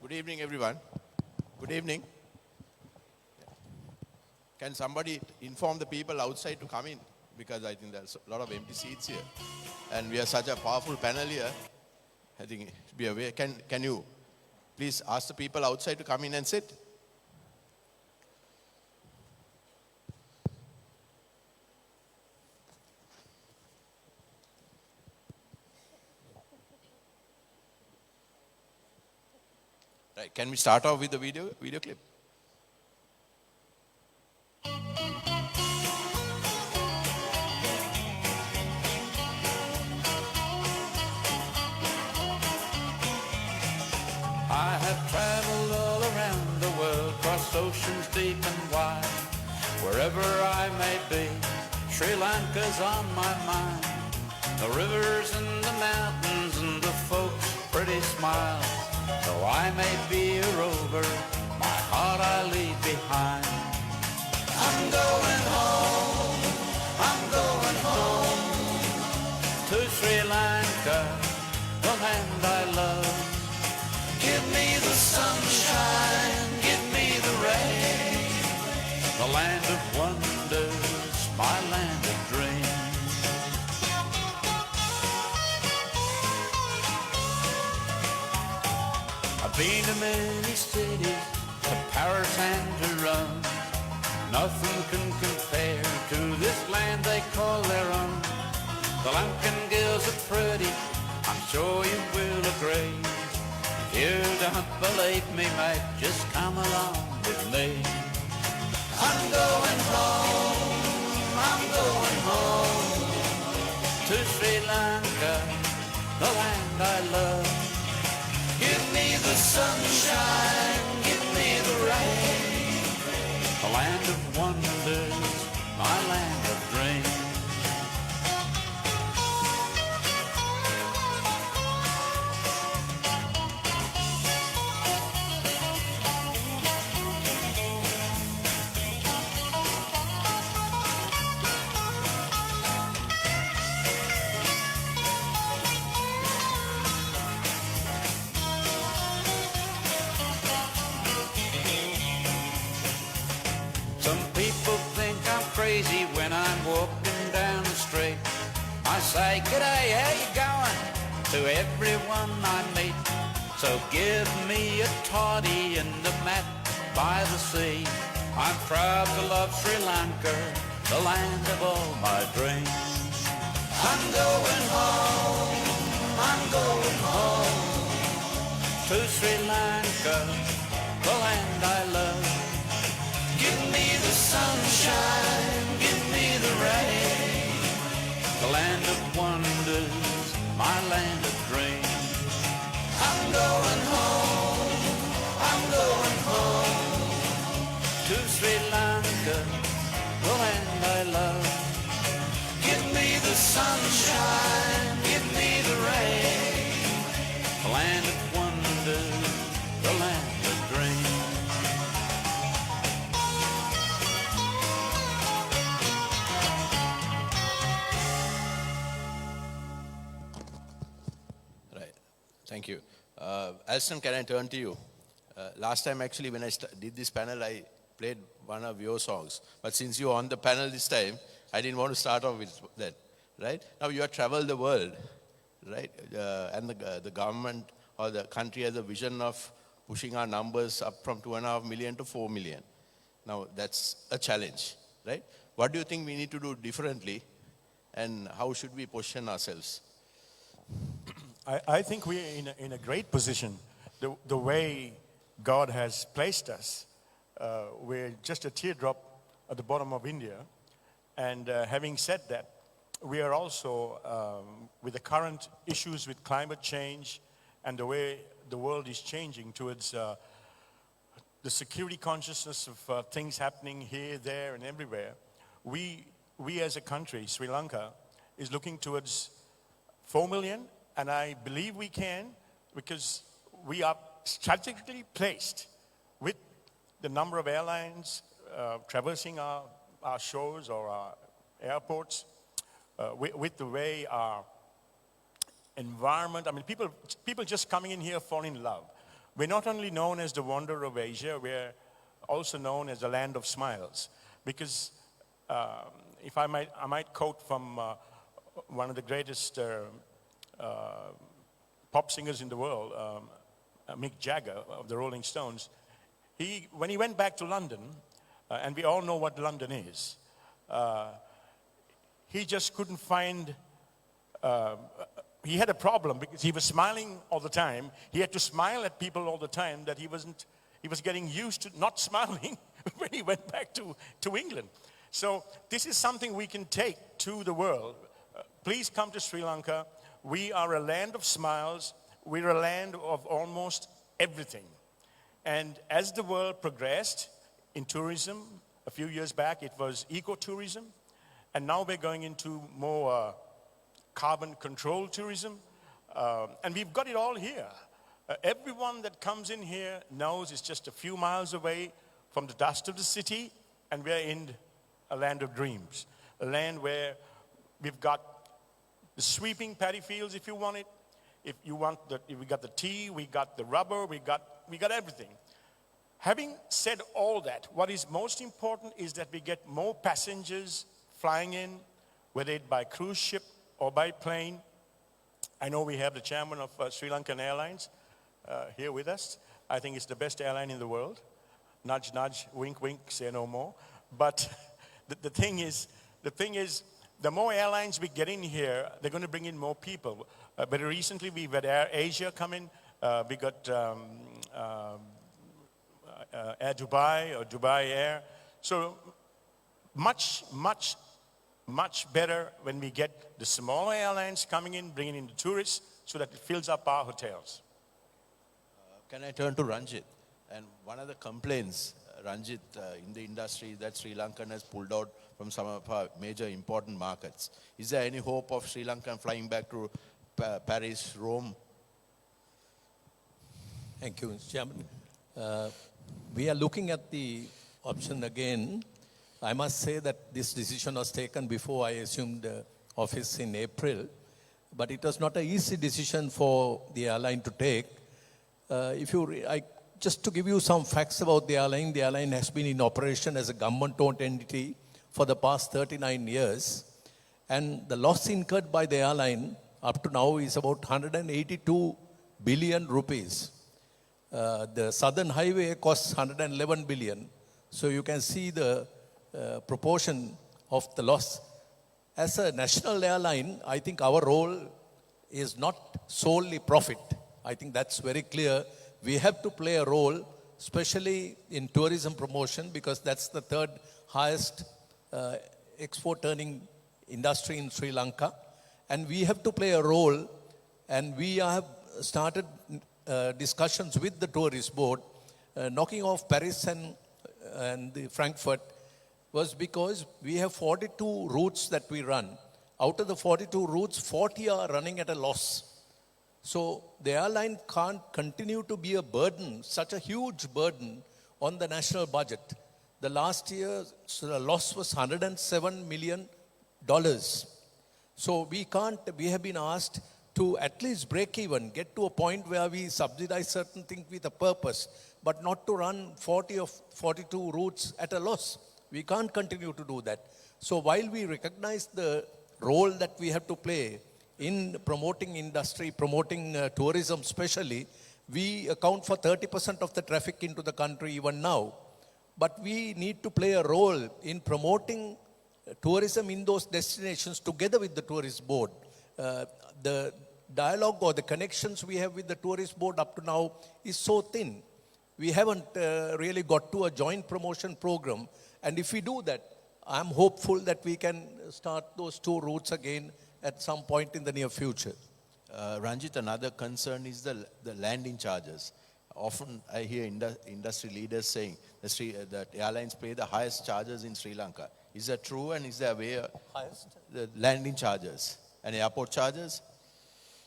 Good evening, everyone. Good evening. Can somebody inform the people outside to come in? Because I think there's a lot of empty seats here. And we are such a powerful panel here. I think be aware. Can you please ask the people outside to come in and sit? Right, can we start off with the video clip? I have traveled all around the world, crossed oceans deep and wide. Wherever I may be, Sri Lanka's on my mind. The rivers and the mountains and the folks' pretty smiles. Though I may be a rover, my heart I leave behind. I'm going home, I'm going home to Sri Lanka, the land I love. Give me the sunshine, give me the rain, the land of wonders, my land of dreams. I've been to many cities, to Paris and to Rome. Nothing can compare to this land they call their own. The Lankan girls are pretty, I'm sure you will agree. If you don't believe me, mate, just come along with me. I'm going home, I'm going home to Sri Lanka, the land I love. Give me the sunshine, give me the rain, the land of wonders, my land of dreams. Some people think I'm crazy when I'm walking down the street. I say, g'day, how you going? To everyone I meet. So give me a toddy and a mat by the sea. I'm proud to love Sri Lanka, the land of all my dreams. I'm going home, I'm going home to Sri Lanka, the land I love. Give me the sunshine, give me the rain, the land of wonders, my land of dreams. I'm going home, I'm going home to Sri Lanka, the land I love. Give me the sunshine, give me the rain, the land of wonders, the land of dreams. Thank you. Alston, can I turn to you? Last time, actually, when I did this panel, I played one of your songs. But since you're on the panel this time, I didn't want to start off with that, right? Now, you have traveled the world, right? And the government or the country has a vision of pushing our numbers up from 2.5 million to 4 million. Now, that's a challenge, right? What do you think we need to do differently? And how should we position ourselves? I think we're in a great position. The way God has placed us, we're just a teardrop at the bottom of India. And having said that, we are also, with the current issues with climate change and the way the world is changing towards the security consciousness of things happening here, there, and everywhere, we as a country, Sri Lanka, is looking towards 4 million. And I believe we can, because we are strategically placed with the number of airlines traversing our shores or our airports, with the way our environment, I mean, people just coming in here fall in love we're not only known as the wonder of Asia, we're also known as the land of smiles. Because if I might quote from one of the greatest pop singers in the world, Mick Jagger of the Rolling Stones. When he went back to London, and we all know what London is, he just couldn't find, he had a problem because he was smiling all the time. He had to smile at people all the time that he was getting used to not smiling when he went back to England. So this is something we can take to the world. Please come to Sri Lanka. We are a land of smiles. We're a land of almost everything. And as the world progressed in tourism, a few years back it was ecotourism, and now we're going into more carbon control tourism. And we've got it all here. Everyone that comes in here knows it's just a few miles away from the dust of the city, and we're in a land of dreams. A land where we've got the sweeping paddy fields if you want it. If we got the tea, we got the rubber, we got everything. Having said all that, what is most important is that we get more passengers flying in, whether it by cruise ship or by plane. I know we have the chairman of Sri Lankan Airlines here with us. I think it's the best airline in the world. Nudge, nudge, wink, wink, say no more. But the thing is, the more airlines we get in here, they're going to bring in more people. Very recently, we've had Air Asia come in. We got Air Dubai or Dubai Air. So much better when we get the smaller airlines coming in, bringing in the tourists, so that it fills up our hotels. Can I turn to Ranjit? And one of the complaints, Ranjit, in the industry is that Sri Lankan has pulled out from some of our major important markets. Is there any hope of Sri Lankan flying back to Paris, Rome? Thank you, Mr. Chairman. We are looking at the option again. I must say that this decision was taken before I assumed office in April, but it was not an easy decision for the airline to take. Just to give you some facts about the airline has been in operation as a government-owned entity for the past 39 years. And the loss incurred by the airline up to now is about 182 billion rupees. The Southern Highway costs 111 billion. So you can see the proportion of the loss. As a national airline, I think our role is not solely profit. I think that's very clear. We have to play a role, especially in tourism promotion, because that's the third highest export earning industry in Sri Lanka. And we have to play a role, and we have started discussions with the tourist board. Knocking off Paris and the Frankfurt was because we have 42 routes that we run. Out of the 42 routes, 40 are running at a loss. So the airline can't continue to be a burden, such a huge burden on the national budget. The last year, the loss was $107 million. So we have been asked to at least break even, get to a point where we subsidize certain things with a purpose, but not to run 40 or 42 routes at a loss. We can't continue to do that. So while we recognize the role that we have to play in promoting industry, promoting tourism especially, we account for 30% of the traffic into the country even now. But we need to play a role in promoting tourism in those destinations together with the tourist board. The dialogue or the connections we have with the tourist board up to now is so thin. We haven't really got to a joint promotion program. And if we do that, I'm hopeful that we can start those two routes again at some point in the near future. Ranjit, another concern is the landing charges. Often I hear industry leaders saying that airlines pay the highest charges in Sri Lanka. Is that true, and is there a way the landing charges and airport charges?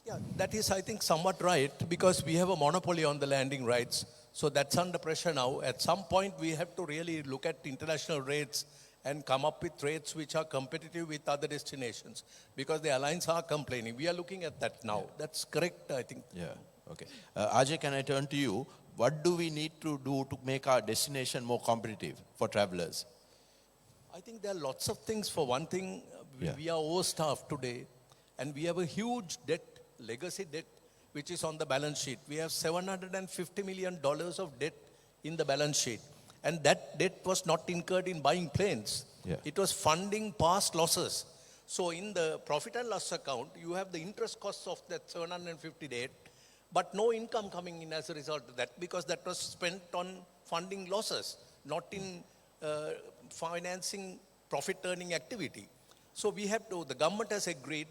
Yeah, that is, I think, somewhat right, because we have a monopoly on the landing rights. So that's under pressure now. At some point, we have to really look at international rates and come up with rates which are competitive with other destinations, because the airlines are complaining. We are looking at that now. That's correct, I think. Yeah, okay. Ajay, can I turn to you? what do we need to do to make our destination more competitive for travelers? I think there are lots of things. For one thing, Yeah. we are overstaffed today, and we have a huge debt, legacy debt, which is on the balance sheet. We have $750 million of debt in the balance sheet. And that debt was not incurred in buying planes. Yeah. It was funding past losses. So in the profit and loss account, you have the interest costs of that 750 debt, but no income coming in as a result of that, because that was spent on funding losses, not in financing profit-earning activity. So we have to, the government has agreed,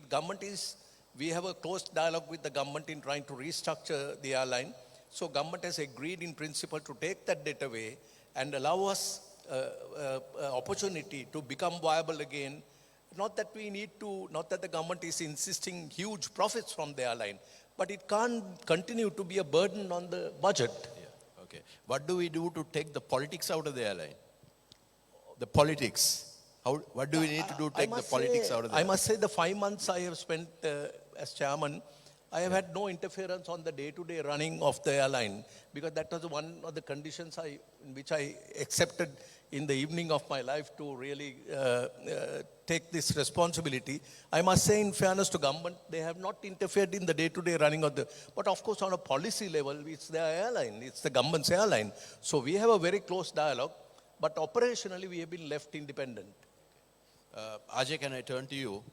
we have a close dialogue with the government in trying to restructure the airline. So government has agreed in principle to take that debt away and allow us opportunity to become viable again. Not that the government is insisting huge profits from the airline, but it can't continue to be a burden on the budget. Yeah. Okay. What do we do to take the politics out of the airline? The politics. What do we need to do to take the politics out of the airline? I must say the 5 months I have spent as chairman, I have had no interference on the day-to-day running of the airline, because that was one of the conditions in which I accepted in the evening of my life to really take this responsibility. I must say, in fairness to government, they have not interfered in the day-to-day running of the, but of course on a policy level, it's their airline, it's the government's airline. So we have a very close dialogue, but operationally we have been left independent. Ajay, can I turn to you?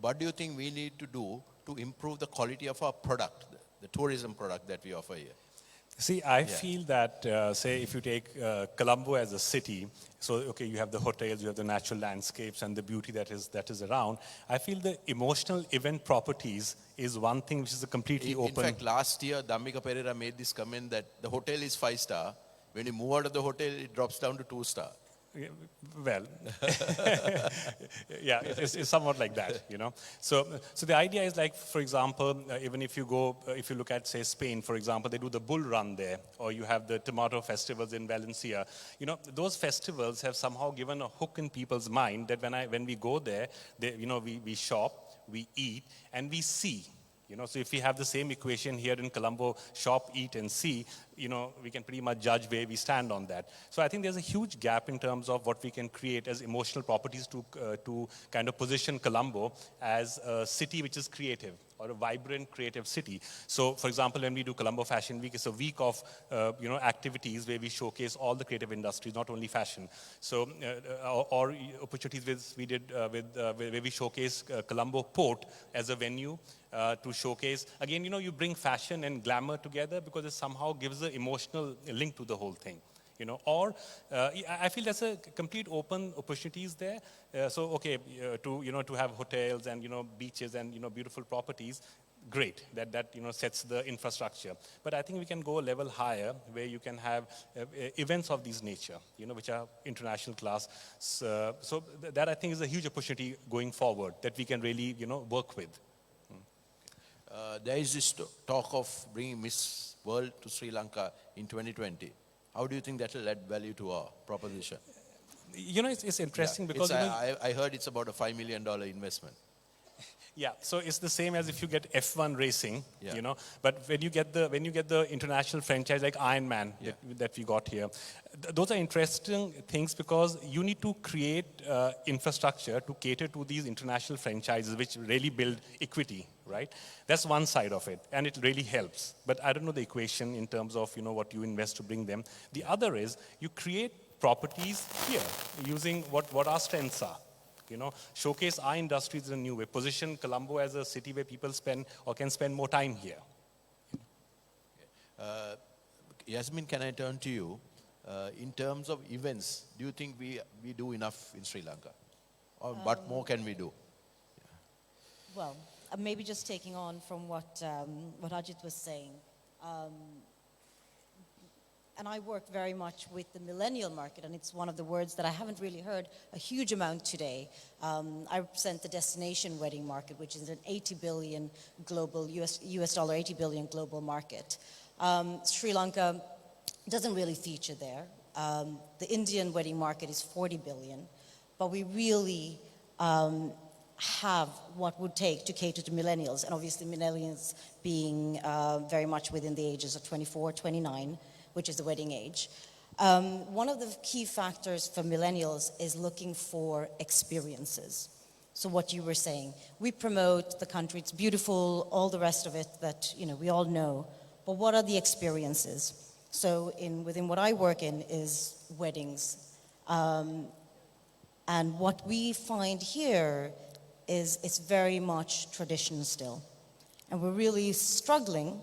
What do you think we need to do to improve the quality of our product, the tourism product that we offer here? See, I feel that, say, if you take Colombo as a city, so, okay, you have the hotels, you have the natural landscapes and the beauty that is around. I feel the emotional event properties is one thing which is a completely open. In fact, last year, Dhammika Pereira made this comment that the hotel is 5-star. When you move out of the hotel, it drops down to 2-star. Well, yeah, it's somewhat like that, you know. So the idea is, like, for example, even if you look at, say, Spain, for example, they do the bull run there, or you have the tomato festivals in Valencia. You know, those festivals have somehow given a hook in people's mind that when we go there, we shop, we eat, and we see. You know, so if we have the same equation here in Colombo, shop, eat, and see, you know, we can pretty much judge where we stand on that. So I think there's a huge gap in terms of what we can create as emotional properties to kind of position Colombo as a city which is creative, or a vibrant, creative city. So, for example, when we do Colombo Fashion Week, it's a week of, activities where we showcase all the creative industries, not only fashion. So, or opportunities we did where we showcase Colombo Port as a venue to showcase. Again, you know, you bring fashion and glamour together because it somehow gives an emotional link to the whole thing. You know, or I feel there's a complete open opportunities there. To have hotels and, you know, beaches and, you know, beautiful properties, great. That sets the infrastructure. But I think we can go a level higher where you can have events of this nature, you know, which are international class. So that I think is a huge opportunity going forward that we can really, you know, work with. There is this talk of bringing Miss World to Sri Lanka in 2020. How do you think that will add value to our proposition? You know, it's interesting because I heard it's about a $5 million investment. Yeah, so it's the same as if you get F1 racing, you know. But when you get the international franchise like Ironman that we got here, those are interesting things because you need to create infrastructure to cater to these international franchises, which really build equity, right? That's one side of it, and it really helps. But I don't know the equation in terms of, you know, what you invest to bring them. The other is you create properties here using what our strengths are. You know, showcase our industries in a new way. Position Colombo as a city where people spend or can spend more time here. Yasmin, can I turn to you? In terms of events, do you think we do enough in Sri Lanka? Or what more can we do? Well, maybe just taking on from what Ajit was saying. And I work very much with the millennial market, and it's one of the words that I haven't really heard a huge amount today. I represent the destination wedding market, which is an $80 billion global, US dollar $80 billion global market. Sri Lanka doesn't really feature there. The Indian wedding market is $40 billion, but we really have what would take to cater to millennials, and obviously millennials being very much within the ages of 24, 29, which is the wedding age. One of the key factors for millennials is looking for experiences. So what you were saying, we promote the country, it's beautiful, all the rest of it that we all know, but what are the experiences? So within what I work in is weddings. And what we find here is it's very much tradition still. And we're really struggling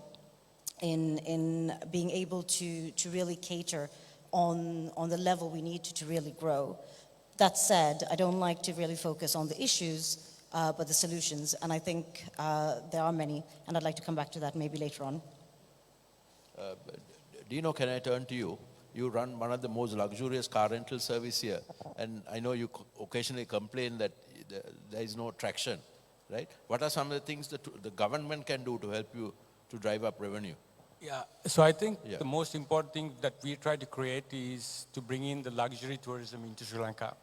in being able to really cater on the level we need to really grow. That said, I don't like to really focus on the issues, but the solutions. And I think there are many, and I'd like to come back to that maybe later on. Dino, can I turn to you? You run one of the most luxurious car rental service here, and I know you occasionally complain that there is no traction, right? What are some of the things that the government can do to help you to drive up revenue? Yeah, so I think the most important thing that we try to create is to bring in the luxury tourism into Sri Lanka.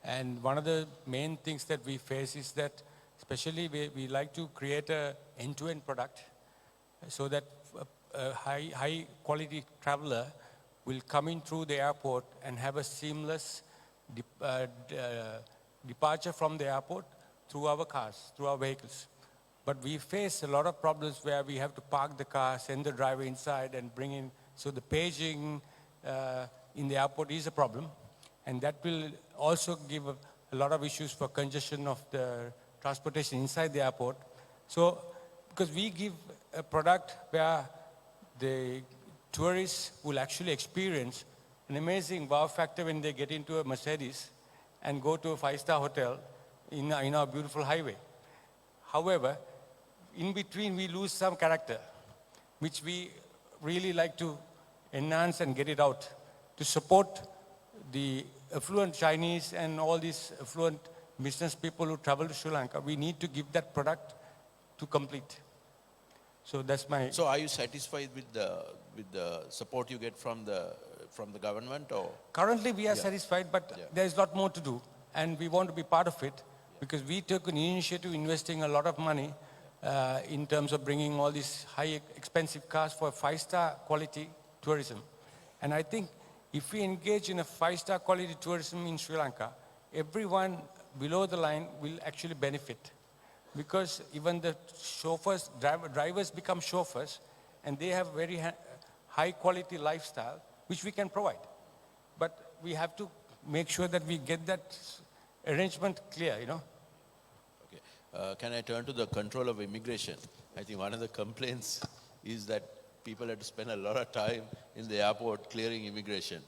And one of the main things that we face is that, especially we like to create an end-to-end product so that a high quality traveler will come in through the airport and have a seamless departure from the airport through our cars, through our vehicles. But we face a lot of problems where we have to park the car, send the driver inside and bring in. So the paging in the airport is a problem. And that will also give a lot of issues for congestion of the transportation inside the airport. So, because we give a product where the tourists will actually experience an amazing wow factor when they get into a Mercedes and go to a five-star hotel in our beautiful highway. However, in between we lose some character, which we really like to enhance and get it out to support the affluent Chinese and all these affluent business people who travel to Sri Lanka. We need to give that product to complete. So that's my... So are you satisfied with the support you get from the government, or? Currently we are satisfied, but there is a lot more to do, and we want to be part of it because we took an initiative investing a lot of money in terms of bringing all these high expensive cars for 5-star quality tourism. And I think if we engage in a 5-star quality tourism in Sri Lanka, everyone below the line will actually benefit. Because even the chauffeurs, drivers become chauffeurs, and they have very high quality lifestyle, which we can provide. But we have to make sure that we get that arrangement clear, Okay. Can I turn to the control of immigration? I think one of the complaints is that people have to spend a lot of time in the airport clearing immigration.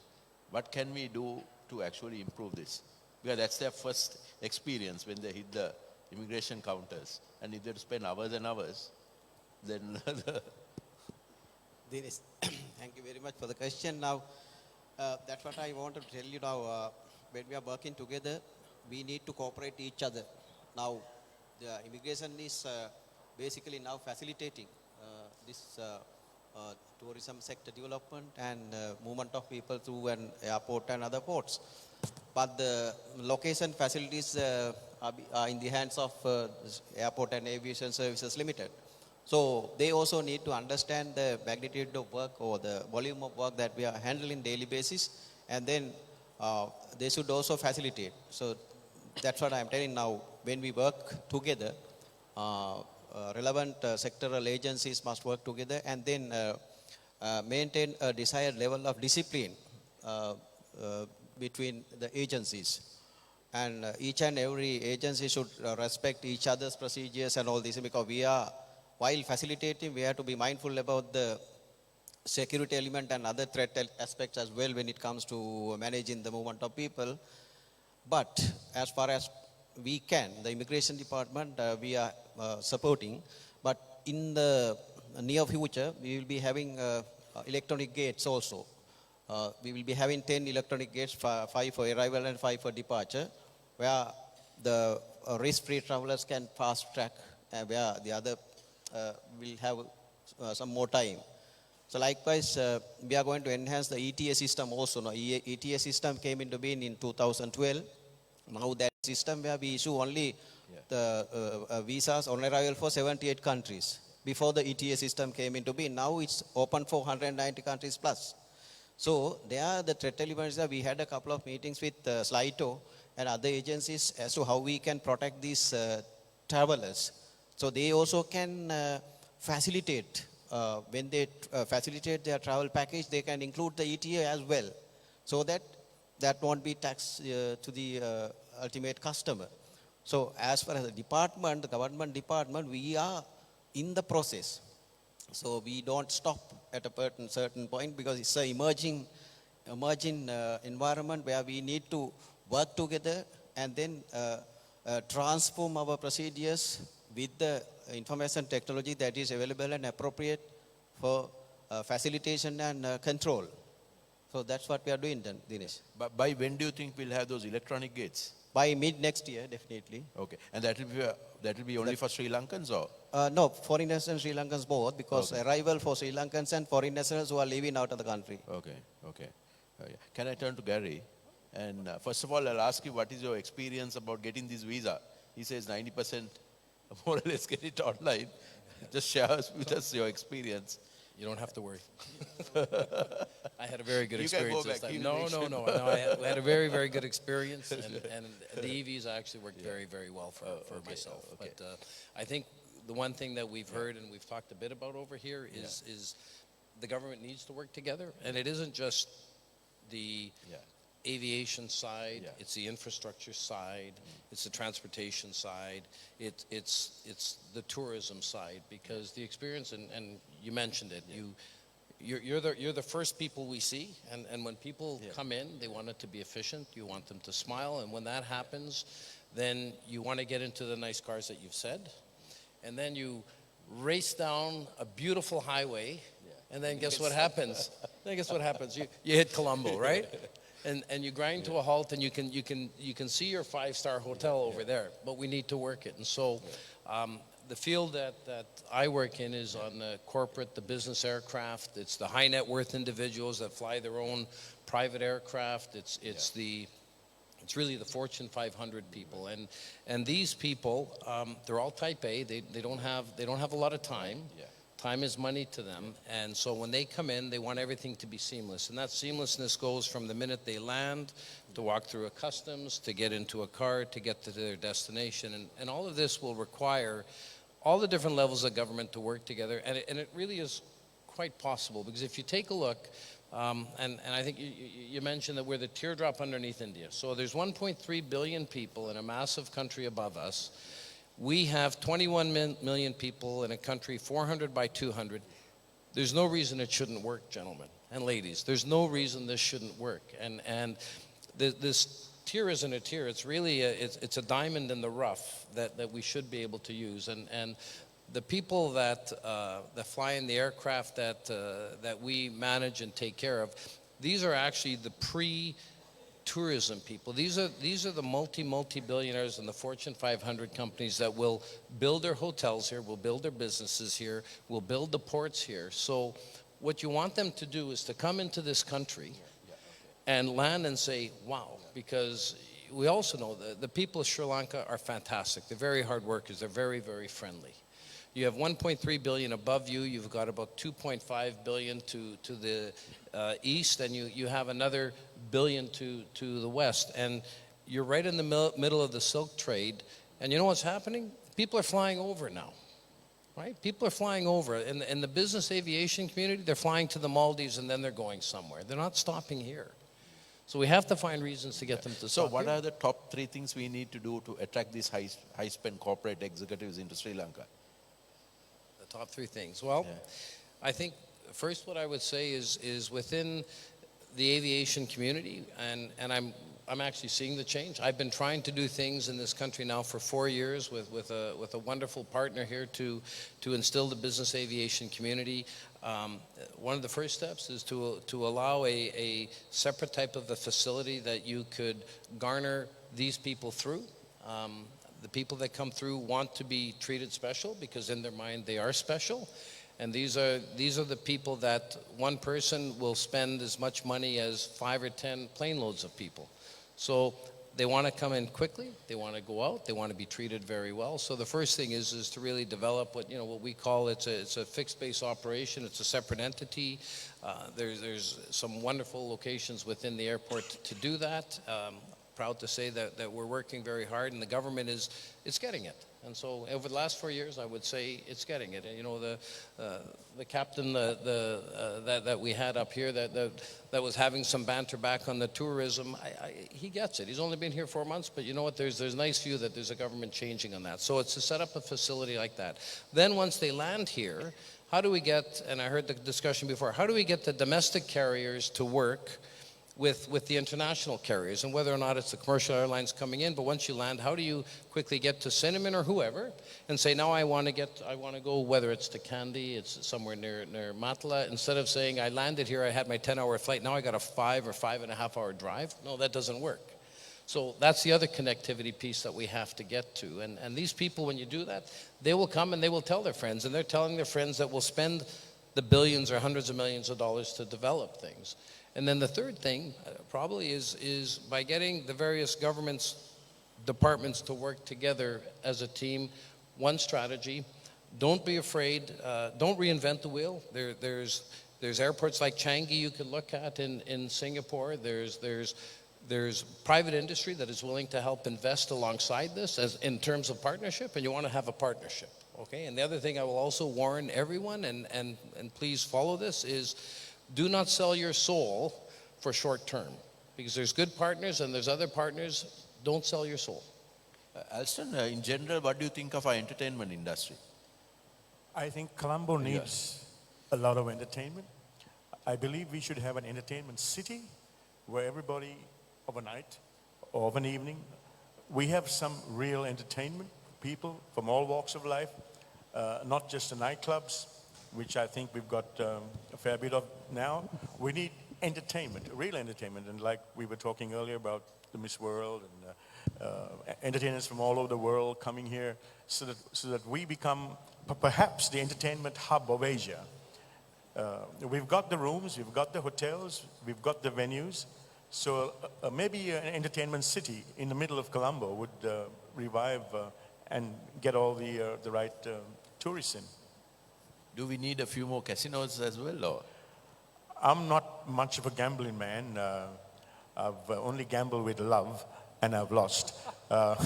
What can we do to actually improve this? Because that's their first experience when they hit the immigration counters. And if they have to spend hours and hours, then... Dinesh, thank you very much for the question. Now, that's what I wanted to tell you now. When we are working together, we need to cooperate each other. Now, the immigration is basically now facilitating this tourism sector development and movement of people through an airport and other ports. But the location facilities are in the hands of Airport and Aviation Services Limited. So they also need to understand the magnitude of work or the volume of work that we are handling daily basis, and then they should also facilitate. So that's what I'm telling now. When we work together, relevant sectoral agencies must work together and then maintain a desired level of discipline between the agencies. And each and every agency should respect each other's procedures and all this, because while facilitating, we have to be mindful about the security element and other threat aspects as well when it comes to managing the movement of people. But as far as we can, the immigration department, we are supporting. But in the near future, we will be having electronic gates also. We will be having 10 electronic gates, 5 for arrival and 5 for departure, where the risk-free travelers can fast track, where the other will have some more time. So likewise, we are going to enhance the ETA system also. Now, ETA system came into being in 2012. Now that system where we issue only the visas on arrival for 78 countries before the ETA system came into being. Now it's open for 190 countries plus. So there the threat elements are, we had a couple of meetings with SLITO and other agencies as to how we can protect these travelers. So they also can facilitate, when they facilitate their travel package, they can include the ETA as well, so that that won't be taxed to the ultimate customer. So as far as the department, the government department, we are in the process. So we don't stop at a certain point, because it's an emerging environment where we need to work together and then transform our procedures with the information technology that is available and appropriate for facilitation and control. So that's what we are doing then, Dinesh. But by when do you think we'll have those electronic gates? By mid next year, definitely. Okay, and that will be only for Sri Lankans, or? No, foreigners and Sri Lankans both, because arrival for Sri Lankans and foreign nationals who are living out of the country. Okay, okay. Yeah. Can I turn to Gary? And first of all, I'll ask you, what is your experience about getting this visa? He says 90% more or less get it online. Just share with us your experience. You don't have to worry. I had a very good You experience can go this back. time. No. I had a very, very good experience, and the e-visa actually worked very, very well for myself. Okay. But I think the one thing that we've heard and we've talked a bit about over here is the government needs to work together, and it isn't just the aviation side, it's the infrastructure side, it's the transportation side, it's the tourism side, because the experience, and you mentioned it, you're the first people we see, and when people come in, they want it to be efficient, you want them to smile, and when that happens, then you want to get into the nice cars that you've said, and then you race down a beautiful highway, and then guess what happens? You hit Colombo, right? And you grind to a halt, and you can see your 5-star hotel over there, but we need to work it. And so the field that I work in is on the corporate, the business aircraft. It's the high net worth individuals that fly their own private aircraft. It's really the Fortune 500 people, and these people, they're all Type A. They don't have a lot of time. Time is money to them, and so when they come in, they want everything to be seamless, and that seamlessness goes from the minute they land, to walk through a customs, to get into a car, to get to their destination, and all of this will require all the different levels of government to work together, and it really is quite possible, because if you take a look, and I think you mentioned that we're the teardrop underneath India, so there's 1.3 billion people in a massive country above us. We have 21 million people in a country 400 by 200. There's no reason it shouldn't work, gentlemen and ladies. There's no reason this shouldn't work. And this tier isn't a tier. It's really it's a diamond in the rough that we should be able to use. And the people that fly in the aircraft that we manage and take care of, these are actually the tourism people. These are the multi-billionaires and the Fortune 500 companies that will build their hotels here, will build their businesses here, will build the ports here. So what you want them to do is to come into this country and land and say, wow, because we also know the people of Sri Lanka are fantastic. They're very hard workers. They're very, very friendly. You have 1.3 billion above you. You've got about 2.5 billion to the east, and you have another billion to the west. And you're right in the middle of the silk trade. And you know what's happening? People are flying over now, right? People are flying over. In the business aviation community, they're flying to the Maldives, and then they're going somewhere. They're not stopping here. So we have to find reasons to get them to stop. So what are the top 3 things we need to do to attract these high-spend corporate executives into Sri Lanka? Top 3 things. Well, I think first what I would say is within the aviation community, and I'm actually seeing the change. I've been trying to do things in this country now for 4 years with a wonderful partner here to instill the business aviation community. One of the first steps is to allow a separate type of a facility that you could garner these people through. The people that come through want to be treated special because in their mind they are special. And these are the people that one person will spend as much money as 5 or 10 plane loads of people. So they want to come in quickly, they want to go out, they want to be treated very well. So the first thing is to really develop what we call it's a fixed base operation. It's a separate entity. There's some wonderful locations within the airport to do that. Proud to say that we're working very hard, and the government it's getting it. And so over the last 4 years, I would say it's getting it. And, the captain that we had up here that was having some banter back on the tourism, he gets it. He's only been here 4 months, but you know what? There's a nice view that there's a government changing on that. So it's to set up a facility like that. Then once they land here, how do we get, and I heard the discussion before, how do we get the domestic carriers to work with the international carriers, and whether or not it's the commercial airlines coming in, but once you land, how do you quickly get to Cinnamon or whoever and say, now I want to go, whether it's to Kandy, it's somewhere near Matla, instead of saying, I landed here, I had my 10-hour flight, now I got a 5 or 5.5 hour drive? No, that doesn't work. So that's the other connectivity piece that we have to get to. And these people, when you do that, they will come and they will tell their friends, and they're telling their friends that will spend the billions or hundreds of millions of dollars to develop things. And then the third thing probably is by getting the various departments to work together as a team, one strategy. Don't be afraid. Don't reinvent the wheel. There's airports like Changi you could look at in Singapore. There's private industry that is willing to help invest alongside this as in terms of partnership, and you want to have a partnership. Okay. And the other thing I will also warn everyone, and please follow this, is do not sell your soul for short term, because there's good partners and there's other partners. Don't sell your soul. Alston, in general, what do you think of our entertainment industry? I think Colombo needs a lot of entertainment. I believe we should have an entertainment city where everybody of a night or of an evening, we have some real entertainment, people from all walks of life, not just the nightclubs, which I think we've got a fair bit of now. We need entertainment, real entertainment. And like we were talking earlier about the Miss World and entertainers from all over the world coming here so that we become perhaps the entertainment hub of Asia. We've got the rooms, we've got the hotels, we've got the venues. So maybe an entertainment city in the middle of Colombo would revive and get all the right tourists in. Do we need a few more casinos as well? Or? I'm not much of a gambling man. I've only gambled with love, and I've lost. But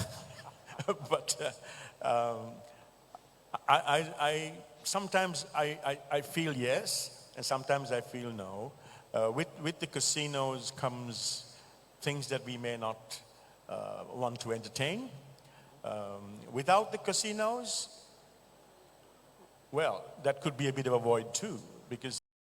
I sometimes I feel yes, and sometimes I feel no. With the casinos comes things that we may not want to entertain. Without the casinos, well, that could be a bit of a void too, because